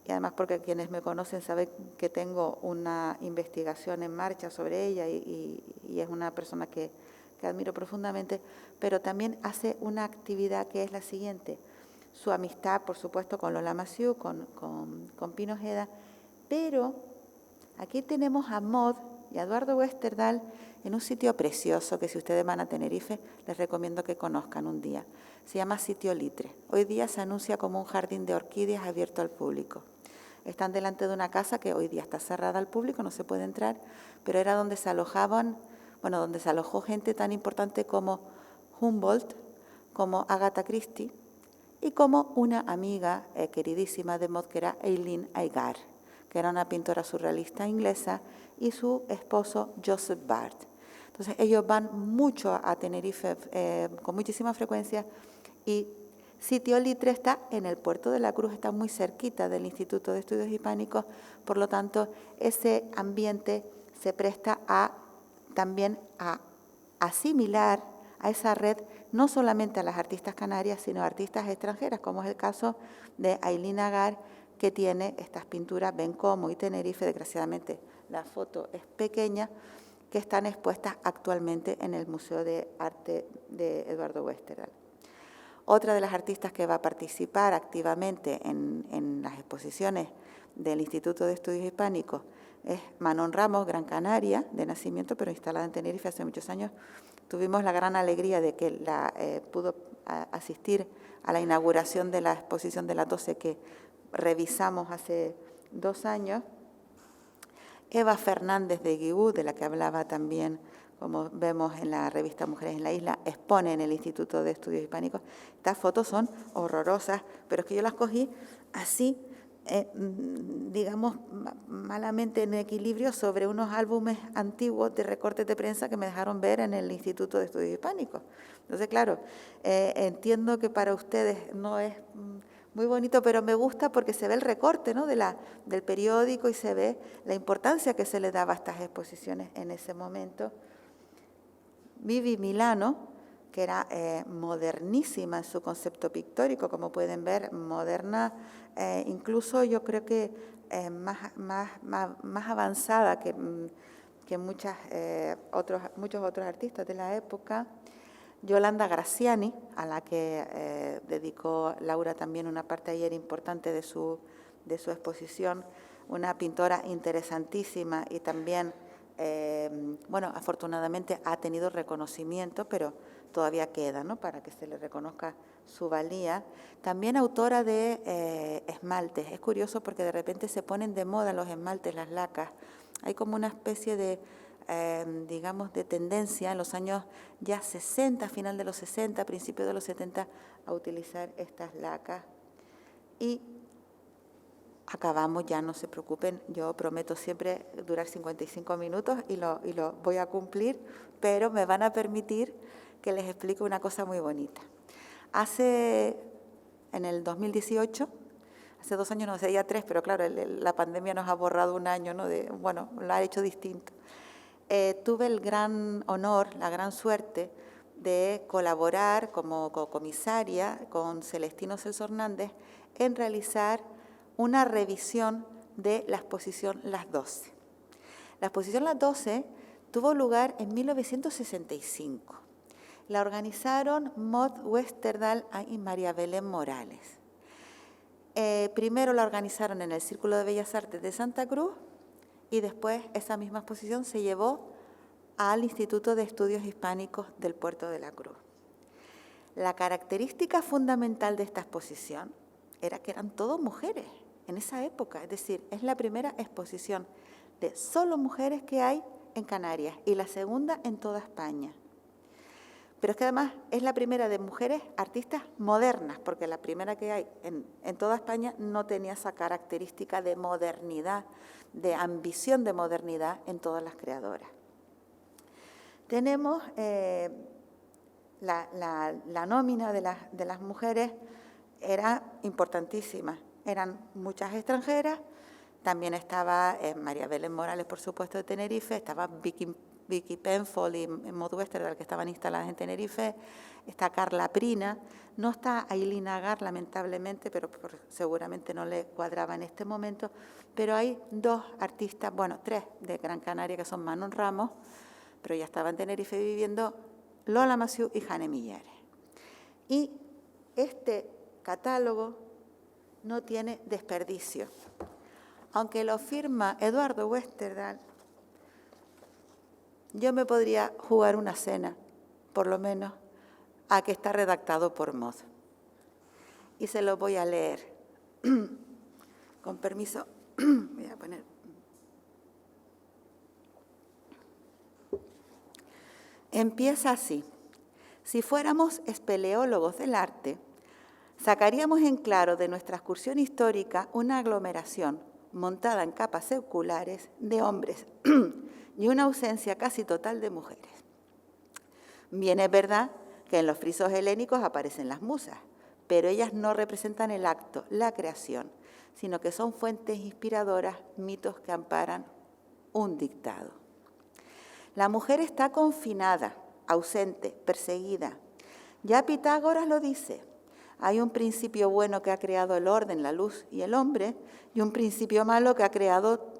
y además porque quienes me conocen saben que tengo una investigación en marcha sobre ella, y es una persona que admiro profundamente, pero también hace una actividad que es la siguiente: su amistad, por supuesto, con Lola Massieu, con Pino Ojeda, pero aquí tenemos a Maud y a Eduardo Westerdal en un sitio precioso que, si ustedes van a Tenerife, les recomiendo que conozcan un día. Se llama Sitio Litre. Hoy día se anuncia como un jardín de orquídeas abierto al público. Están delante de una casa que hoy día está cerrada al público, no se puede entrar, pero era donde se donde se alojó gente tan importante como Humboldt, como Agatha Christie, y como una amiga queridísima de Maud, que era Eileen Agar, que era una pintora surrealista inglesa, y su esposo Joseph Bart. Entonces ellos van mucho a Tenerife con muchísima frecuencia, y Sitio Litre está en el puerto de la Cruz, está muy cerquita del Instituto de Estudios Hispánicos, por lo tanto ese ambiente se presta también a asimilar a esa red no solamente a las artistas canarias, sino a artistas extranjeras, como es el caso de Eileen Agar, que tiene estas pinturas Bencomo y Tenerife. Desgraciadamente la foto es pequeña, que están expuestas actualmente en el Museo de Arte de Eduardo Westerdal. Otra de las artistas que va a participar activamente en las exposiciones del Instituto de Estudios Hispánicos es Manon Ramos, Gran Canaria, de nacimiento, pero instalada en Tenerife hace muchos años. Tuvimos la gran alegría de que pudo asistir a la inauguración de la exposición de las 12 que revisamos hace 2 años. Eva Fernández de Guibú, de la que hablaba también, como vemos en la revista Mujeres en la Isla, expone en el Instituto de Estudios Hispánicos. Estas fotos son horrorosas, pero es que yo las cogí así, digamos, malamente en equilibrio sobre unos álbumes antiguos de recortes de prensa que me dejaron ver en el Instituto de Estudios Hispánicos. Entonces, claro, entiendo que para ustedes no es muy bonito, pero me gusta porque se ve el recorte, ¿no?, del periódico y se ve la importancia que se le daba a estas exposiciones en ese momento. Vivi Milano, que era modernísima en su concepto pictórico, como pueden ver, moderna, incluso yo creo que más avanzada que muchos otros artistas de la época. Yolanda Graziani, a la que dedicó Laura también una parte ayer importante de su exposición, una pintora interesantísima y también, bueno, afortunadamente ha tenido reconocimiento, pero todavía queda, ¿no?, para que se le reconozca su valía. También autora de esmaltes. Es curioso porque de repente se ponen de moda los esmaltes, las lacas. Hay como una especie de digamos, de tendencia en los años ya 60, final de los 60, principios de los 70, a utilizar estas lacas. Y acabamos, ya no se preocupen, yo prometo siempre durar 55 minutos y lo voy a cumplir, pero me van a permitir que les explique una cosa muy bonita. En el 2018, hace 2 años, no sé, ya 3, pero claro, la pandemia nos ha borrado un año, ¿no? Bueno, lo ha hecho distinto. Tuve el gran honor, la gran suerte de colaborar como comisaria con Celestino Celso Hernández en realizar una revisión de la exposición Las 12. La exposición Las 12 tuvo lugar en 1965. La organizaron Maud Westerdahl y María Belén Morales. Primero la organizaron en el Círculo de Bellas Artes de Santa Cruz, y después esa misma exposición se llevó al Instituto de Estudios Hispánicos del Puerto de la Cruz. La característica fundamental de esta exposición era que eran todas mujeres en esa época, es decir, es la primera exposición de solo mujeres que hay en Canarias y la segunda en toda España. Pero es que además es la primera de mujeres artistas modernas, porque la primera que hay en toda España no tenía esa característica de modernidad, de ambición de modernidad en todas las creadoras. Tenemos la nómina de las mujeres, era importantísima. Eran muchas extranjeras, también estaba María Belén Morales, por supuesto, de Tenerife, estaba Vicky Penfold y Maud Westerdahl, que estaban instaladas en Tenerife, está Carla Prina, no está Ailín Agar, lamentablemente, pero seguramente no le cuadraba en este momento, pero hay 2 artistas, bueno, 3 de Gran Canaria, que son Manon Ramos, pero ya estaba en Tenerife viviendo, Lola Massieu y Jane Millares. Y este catálogo no tiene desperdicio. Aunque lo firma Eduardo Westerdahl, yo me podría jugar una cena, por lo menos, a que está redactado por Maud. Y se lo voy a leer. Con permiso, voy a poner. Empieza así. Si fuéramos espeleólogos del arte, sacaríamos en claro de nuestra excursión histórica una aglomeración montada en capas seculares de hombres y una ausencia casi total de mujeres. Bien es verdad que en los frisos helénicos aparecen las musas, pero ellas no representan el acto, la creación, sino que son fuentes inspiradoras, mitos que amparan un dictado. La mujer está confinada, ausente, perseguida. Ya Pitágoras lo dice. Hay un principio bueno que ha creado el orden, la luz y el hombre, y un principio malo que ha creado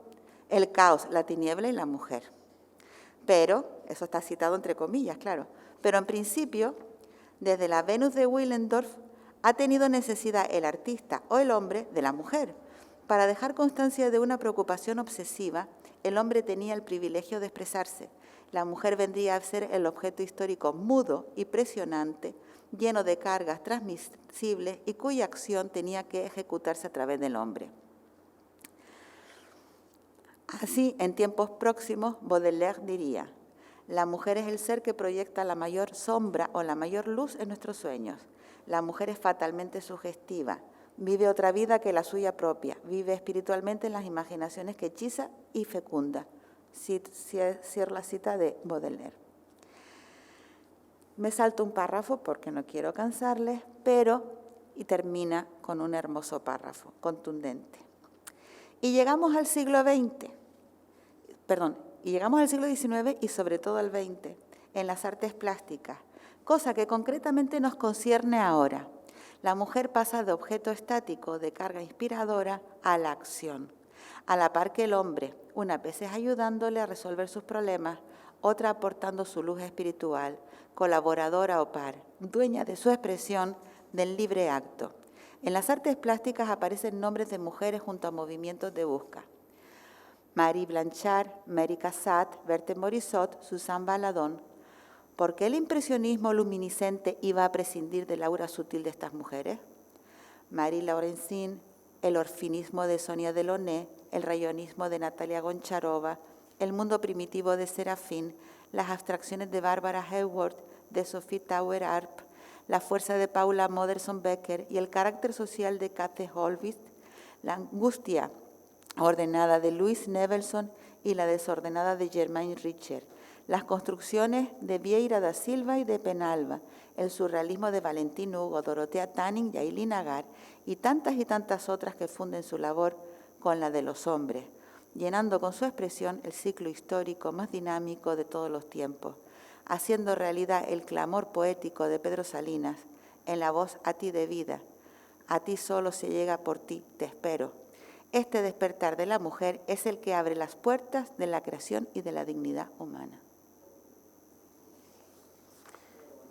el caos, la tiniebla y la mujer. Pero, eso está citado entre comillas, claro, pero en principio Desde la Venus de Willendorf ha tenido necesidad el artista o el hombre de la mujer. Para dejar constancia de una preocupación obsesiva, el hombre tenía el privilegio de expresarse. La mujer vendría a ser el objeto histórico mudo y presionante, lleno de cargas transmisibles y cuya acción tenía que ejecutarse a través del hombre. Así, en tiempos próximos, Baudelaire diría: la mujer es el ser que proyecta la mayor sombra o la mayor luz en nuestros sueños. La mujer es fatalmente sugestiva, vive otra vida que la suya propia, vive espiritualmente en las imaginaciones que hechiza y fecunda. Cierro la cita de Baudelaire. Me salto un párrafo porque no quiero cansarles, y termina con un hermoso párrafo, contundente. Y llegamos al siglo XIX, y sobre todo al XX, en las artes plásticas, cosa que concretamente nos concierne ahora. La mujer pasa de objeto estático, de carga inspiradora, a la acción, a la par que el hombre, unas veces ayudándole a resolver sus problemas, otra aportando su luz espiritual, colaboradora o par, dueña de su expresión, del libre acto. En las artes plásticas aparecen nombres de mujeres junto a movimientos de busca. Marie Blanchard, Mary Cassatt, Berthe Morisot, Suzanne Valadon. ¿Por qué el impresionismo luminiscente iba a prescindir del aura sutil de estas mujeres? Marie Laurencin, el orfinismo de Sonia Delaunay, el rayonismo de Natalia Goncharova, el mundo primitivo de Serafín, las abstracciones de Barbara Heywood, de Sophie Tauer-Arp, la fuerza de Paula Modersohn-Becker y el carácter social de Kate Holvist, la angustia ordenada de Louise Nevelson y la desordenada de Germaine Richter, las construcciones de Vieira da Silva y de Penalba, el surrealismo de Valentín Hugo, Dorothea Tanning y Aileen Agar, y tantas otras que funden su labor con la de los hombres, llenando con su expresión el ciclo histórico más dinámico de todos los tiempos, haciendo realidad el clamor poético de Pedro Salinas en la voz A ti de vida: a ti solo se llega por ti, te espero. Este despertar de la mujer es el que abre las puertas de la creación y de la dignidad humana.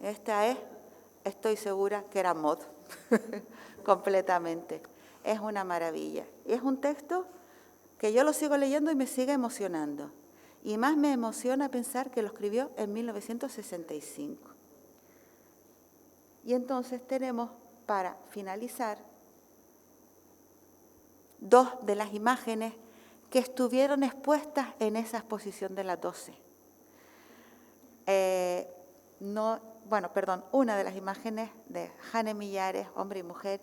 Esta es, estoy segura que era Maud, completamente. Es una maravilla. Y es un texto que yo lo sigo leyendo y me sigue emocionando. Y más me emociona pensar que lo escribió en 1965. Y entonces tenemos, para finalizar, dos de las imágenes que estuvieron expuestas en esa exposición de las 12. Una de las imágenes de Jane Millares, hombre y mujer,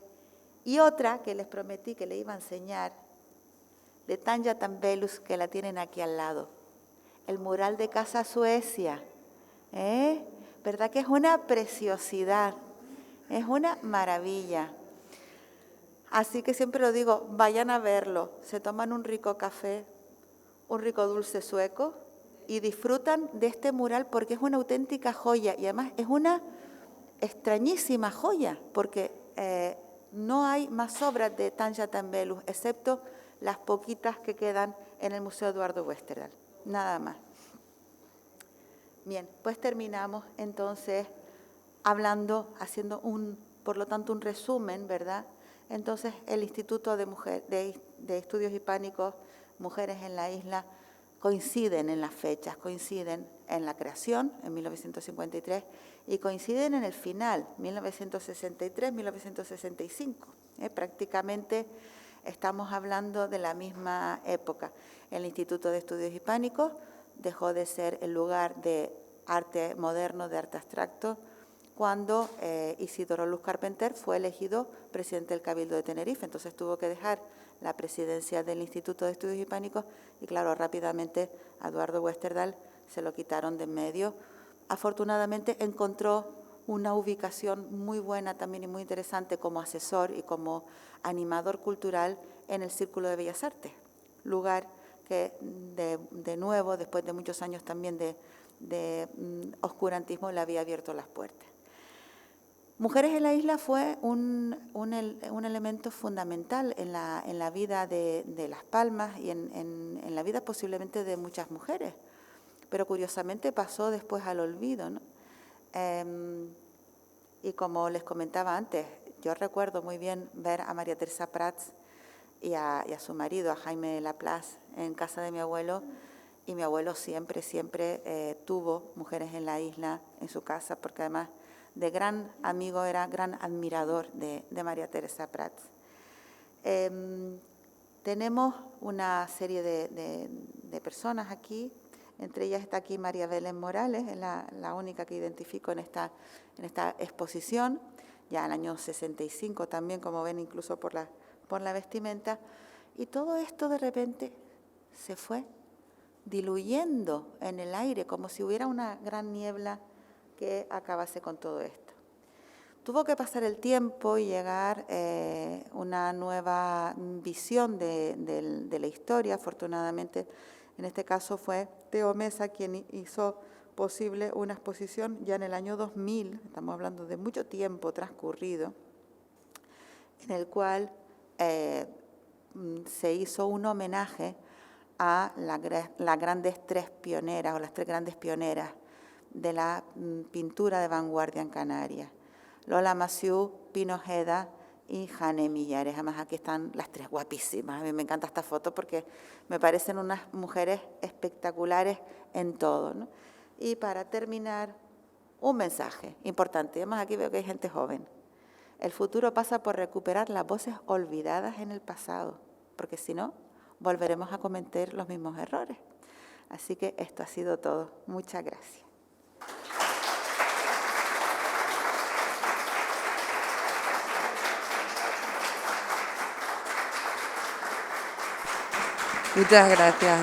y otra que les prometí que le iba a enseñar, de Tanja Tambellus, que la tienen aquí al lado. El mural de Casa Suecia. ¿Verdad que es una preciosidad? Es una maravilla. Así que siempre lo digo, vayan a verlo, se toman un rico café, un rico dulce sueco y disfrutan de este mural porque es una auténtica joya y además es una extrañísima joya porque no hay más obras de Tanja Tambellus excepto las poquitas que quedan en el Museo Eduardo Westerdahl, nada más. Bien, pues terminamos entonces haciendo por lo tanto un resumen, ¿verdad? Entonces, el Instituto de Estudios Hispánicos, Mujeres en la Isla, coinciden en las fechas, coinciden en la creación, en 1953, y coinciden en el final, 1963-1965. Prácticamente estamos hablando de la misma época. El Instituto de Estudios Hispánicos dejó de ser el lugar de arte moderno, de arte abstracto, cuando Isidoro Luz Carpenter fue elegido presidente del Cabildo de Tenerife. Entonces tuvo que dejar la presidencia del Instituto de Estudios Hispánicos y, claro, rápidamente a Eduardo Westerdahl se lo quitaron de en medio. Afortunadamente encontró una ubicación muy buena también y muy interesante como asesor y como animador cultural en el Círculo de Bellas Artes, lugar que de nuevo, después de muchos años también de oscurantismo, le había abierto las puertas. Mujeres en la Isla fue un elemento fundamental en la vida de Las Palmas y en la vida posiblemente de muchas mujeres, pero curiosamente pasó después al olvido, ¿no? Y como les comentaba antes, yo recuerdo muy bien ver a María Teresa Prats y a su marido, a Jaime Laplace, en casa de mi abuelo. Y mi abuelo siempre tuvo mujeres en la isla, en su casa, porque además de gran amigo era gran admirador de María Teresa Prats. Tenemos una serie de personas aquí, entre ellas está aquí María Belén Morales, es la única que identifico en esta exposición, ya en el año 65 también, como ven, incluso por la vestimenta. Y todo esto de repente se fue diluyendo en el aire, como si hubiera una gran niebla que acabase con todo esto. Tuvo que pasar el tiempo y llegar una nueva visión de la historia. Afortunadamente, en este caso fue Teo Mesa quien hizo posible una exposición ya en el año 2000, estamos hablando de mucho tiempo transcurrido, en el cual se hizo un homenaje a las grandes tres pioneras o las tres grandes pioneras de la pintura de vanguardia en Canarias. Lola Massieu, Pino Ojeda y Jane Millares. Además, aquí están las tres guapísimas. A mí me encanta esta foto porque me parecen unas mujeres espectaculares en todo, ¿no? Y para terminar, un mensaje importante. Además, aquí veo que hay gente joven. El futuro pasa por recuperar las voces olvidadas en el pasado, porque si no, volveremos a cometer los mismos errores. Así que esto ha sido todo. Muchas gracias. Muchas gracias.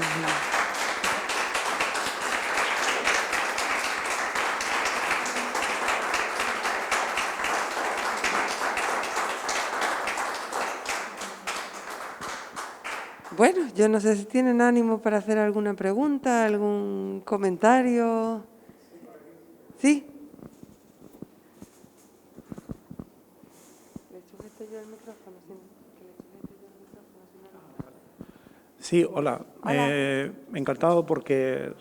Bueno, yo no sé si tienen ánimo para hacer alguna pregunta, algún comentario. ¿Sí? Sí, hola. Encantado porque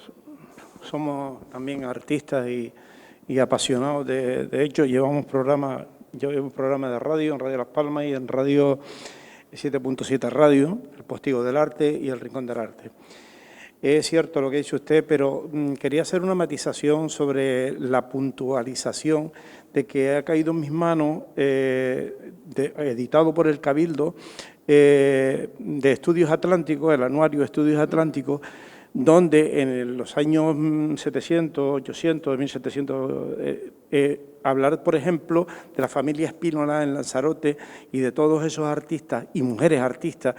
somos también artistas y apasionados de hecho. Yo llevo un programa de radio en Radio Las Palmas y en Radio 7.7 Radio, El Postigo del Arte y El Rincón del Arte. Es cierto lo que ha dicho usted, pero quería hacer una matización sobre la puntualización de que ha caído en mis manos, editado por el Cabildo, de Estudios Atlánticos, el anuario de Estudios Atlánticos, donde en los años 700, 800, 1700, hablar, por ejemplo, de la familia Spínola en Lanzarote y de todos esos artistas y mujeres artistas,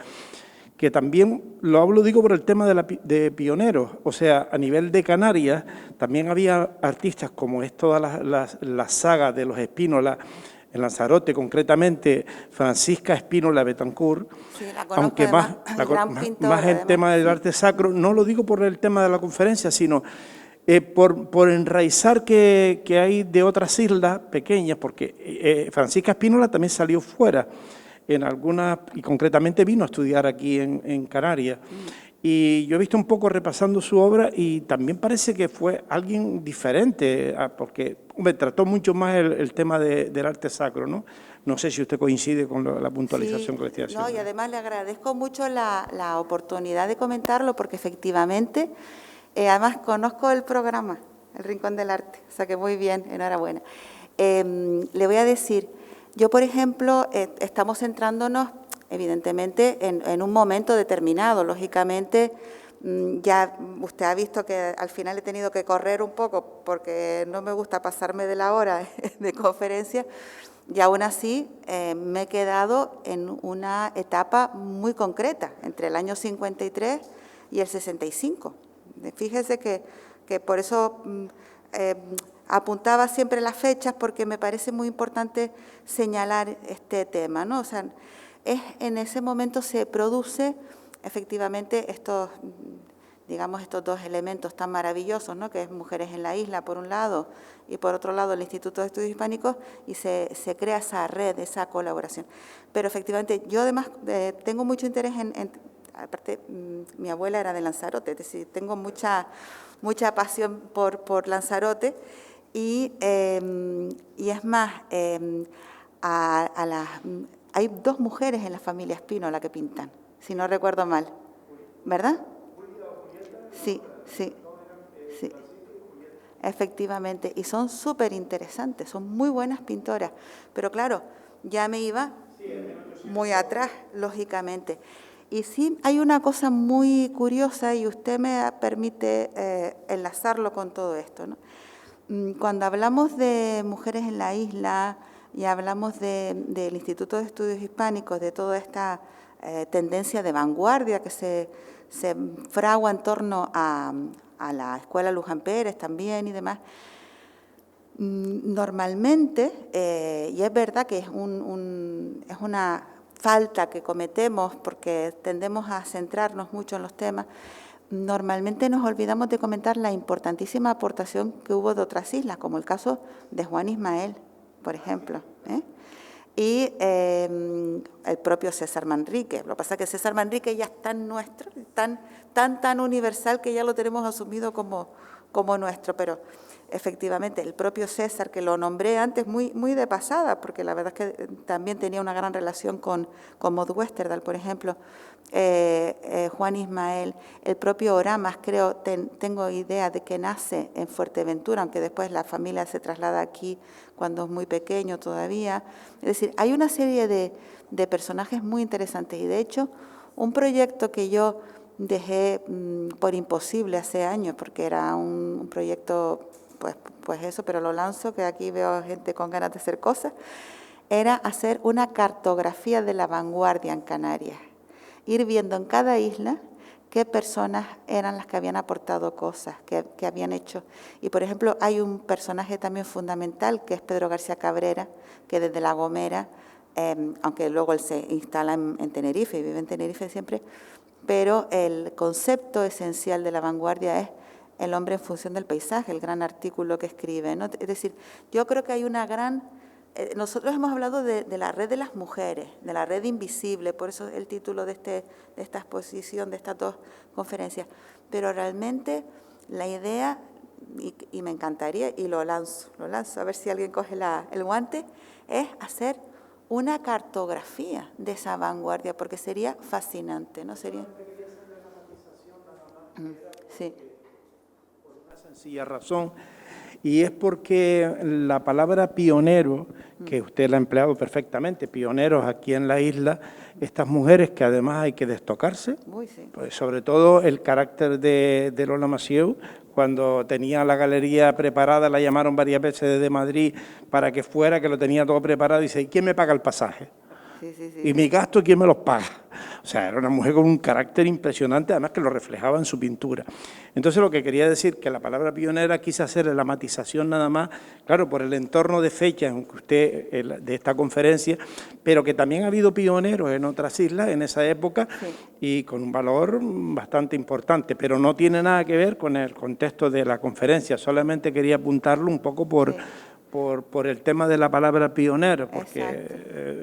que también digo por el tema de pioneros, o sea, a nivel de Canarias también había artistas como es toda la saga de los Spínola, en Lanzarote, concretamente Francisca Spínola Betancourt, sí, aunque más en tema del arte sacro, no lo digo por el tema de la conferencia, sino por enraizar que hay de otras islas pequeñas, porque Francisca Spínola también salió fuera, en algunas, y concretamente vino a estudiar aquí en Canarias. Y yo he visto un poco repasando su obra y también parece que fue alguien diferente, porque trató mucho más el tema del arte sacro, ¿no? No sé si usted coincide con la puntualización que le estoy haciendo. No, y además le agradezco mucho la oportunidad de comentarlo, porque efectivamente, además conozco el programa, El Rincón del Arte, o sea que muy bien, enhorabuena. Le voy a decir, yo por ejemplo, estamos centrándonos evidentemente en un momento determinado. Lógicamente, ya usted ha visto que al final he tenido que correr un poco porque no me gusta pasarme de la hora de conferencia, y aún así me he quedado en una etapa muy concreta, entre el año 53 y el 65. Fíjese que por eso apuntaba siempre las fechas, porque me parece muy importante señalar este tema, ¿no? O sea, en ese momento se produce efectivamente estos dos elementos tan maravillosos, ¿no? Que es Mujeres en la Isla, por un lado, y por otro lado el Instituto de Estudios Hispánicos, y se crea esa red, esa colaboración. Pero efectivamente, yo además tengo mucho interés aparte, mi abuela era de Lanzarote, es decir, tengo mucha pasión por Lanzarote, Y es más, hay 2 mujeres en la familia Espínola que pintan, si no recuerdo mal, ¿verdad? Sí, sí, sí. Efectivamente, y son súper interesantes, son muy buenas pintoras, pero claro, ya me iba muy atrás, lógicamente. Y sí, hay una cosa muy curiosa y usted me permite enlazarlo con todo esto, ¿no? Cuando hablamos de mujeres en la isla y hablamos del Instituto de Estudios Hispánicos, de toda esta tendencia de vanguardia que se fragua en torno a la Escuela Luján Pérez también y demás, normalmente, y es verdad que es una falta que cometemos porque tendemos a centrarnos mucho en los temas, normalmente nos olvidamos de comentar la importantísima aportación que hubo de otras islas, como el caso de Juan Ismael, por ejemplo, y el propio César Manrique. Lo que pasa es que César Manrique ya es tan nuestro, tan universal que ya lo tenemos asumido como nuestro, pero efectivamente el propio César, que lo nombré antes muy de pasada, porque la verdad es que también tenía una gran relación con Maud Westerdahl, por ejemplo, Juan Ismael, el propio Oramas, creo, tengo idea de que nace en Fuerteventura, aunque después la familia se traslada aquí cuando es muy pequeño todavía. Es decir, hay una serie de personajes muy interesantes y de hecho un proyecto que yo dejé por imposible hace años, porque era un proyecto, pues eso, pero lo lanzo, que aquí veo gente con ganas de hacer cosas, era hacer una cartografía de la vanguardia en Canarias, ir viendo en cada isla qué personas eran las que habían aportado cosas, que habían hecho. Y, por ejemplo, hay un personaje también fundamental, que es Pedro García Cabrera, que desde La Gomera, aunque luego él se instala en Tenerife y vive en Tenerife siempre, pero el concepto esencial de la vanguardia es el hombre en función del paisaje, el gran artículo que escribe, ¿no? Es decir, yo creo que hay una gran... nosotros hemos hablado de la red de las mujeres, de la red invisible, por eso el título de esta exposición, de estas 2 conferencias, pero realmente la idea, y me encantaría, y lo lanzo, a ver si alguien coge el guante, es hacer una cartografía de esa vanguardia, porque sería fascinante, ¿no? Sería... Sí. Por una sencilla razón, y es porque la palabra pionero, que usted la ha empleado perfectamente, pioneros aquí en la isla, estas mujeres que además hay que destocarse, Sí. pues sobre todo el carácter de Lola Massieu, cuando tenía la galería preparada, la llamaron varias veces desde Madrid para que fuera, que lo tenía todo preparado, y dice, ¿y quién me paga el pasaje? Sí. Y mi gasto, ¿quién me los paga? O sea, era una mujer con un carácter impresionante, además que lo reflejaba en su pintura. Entonces, lo que quería decir, que la palabra pionera quise hacer la matización nada más, claro, por el entorno de fecha en que usted, de esta conferencia, pero que también ha habido pioneros en otras islas en esa época, y con un valor bastante importante, pero no tiene nada que ver con el contexto de la conferencia, solamente quería apuntarlo un poco por el tema de la palabra pionero, porque,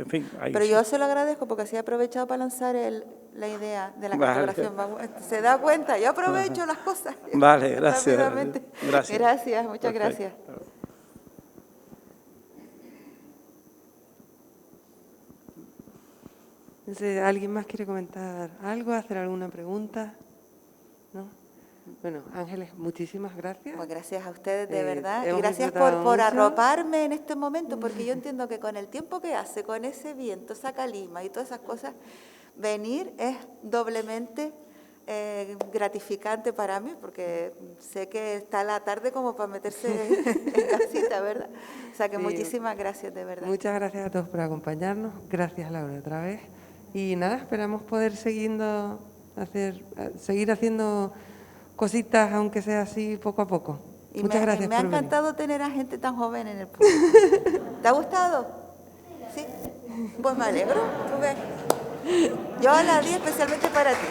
en fin... Pero yo se lo agradezco porque así he aprovechado para lanzar la idea de la cartografía. ¿Se da cuenta? Yo aprovecho las cosas. Vale, gracias. Gracias, muchas gracias. Entonces, ¿alguien más quiere comentar algo, hacer alguna pregunta? ¿No? Bueno, Ángeles, muchísimas gracias. Pues gracias a ustedes, de verdad. Y hemos gracias disfrutado por mucho. arroparme en este momento, porque yo entiendo que con el tiempo que hace, con ese viento, esa calima y todas esas cosas, venir es doblemente gratificante para mí, porque sé que está la tarde como para meterse en casita, ¿verdad? O sea que muchísimas gracias, de verdad. Muchas gracias a todos por acompañarnos. Gracias, Laura, otra vez. Y nada, esperamos poder seguir haciendo cositas, aunque sea así, poco a poco. Muchas gracias. Me ha encantado tener a gente tan joven en el público. ¿Te ha gustado? Sí. Pues me alegro. Tú ves. Yo la di especialmente para ti.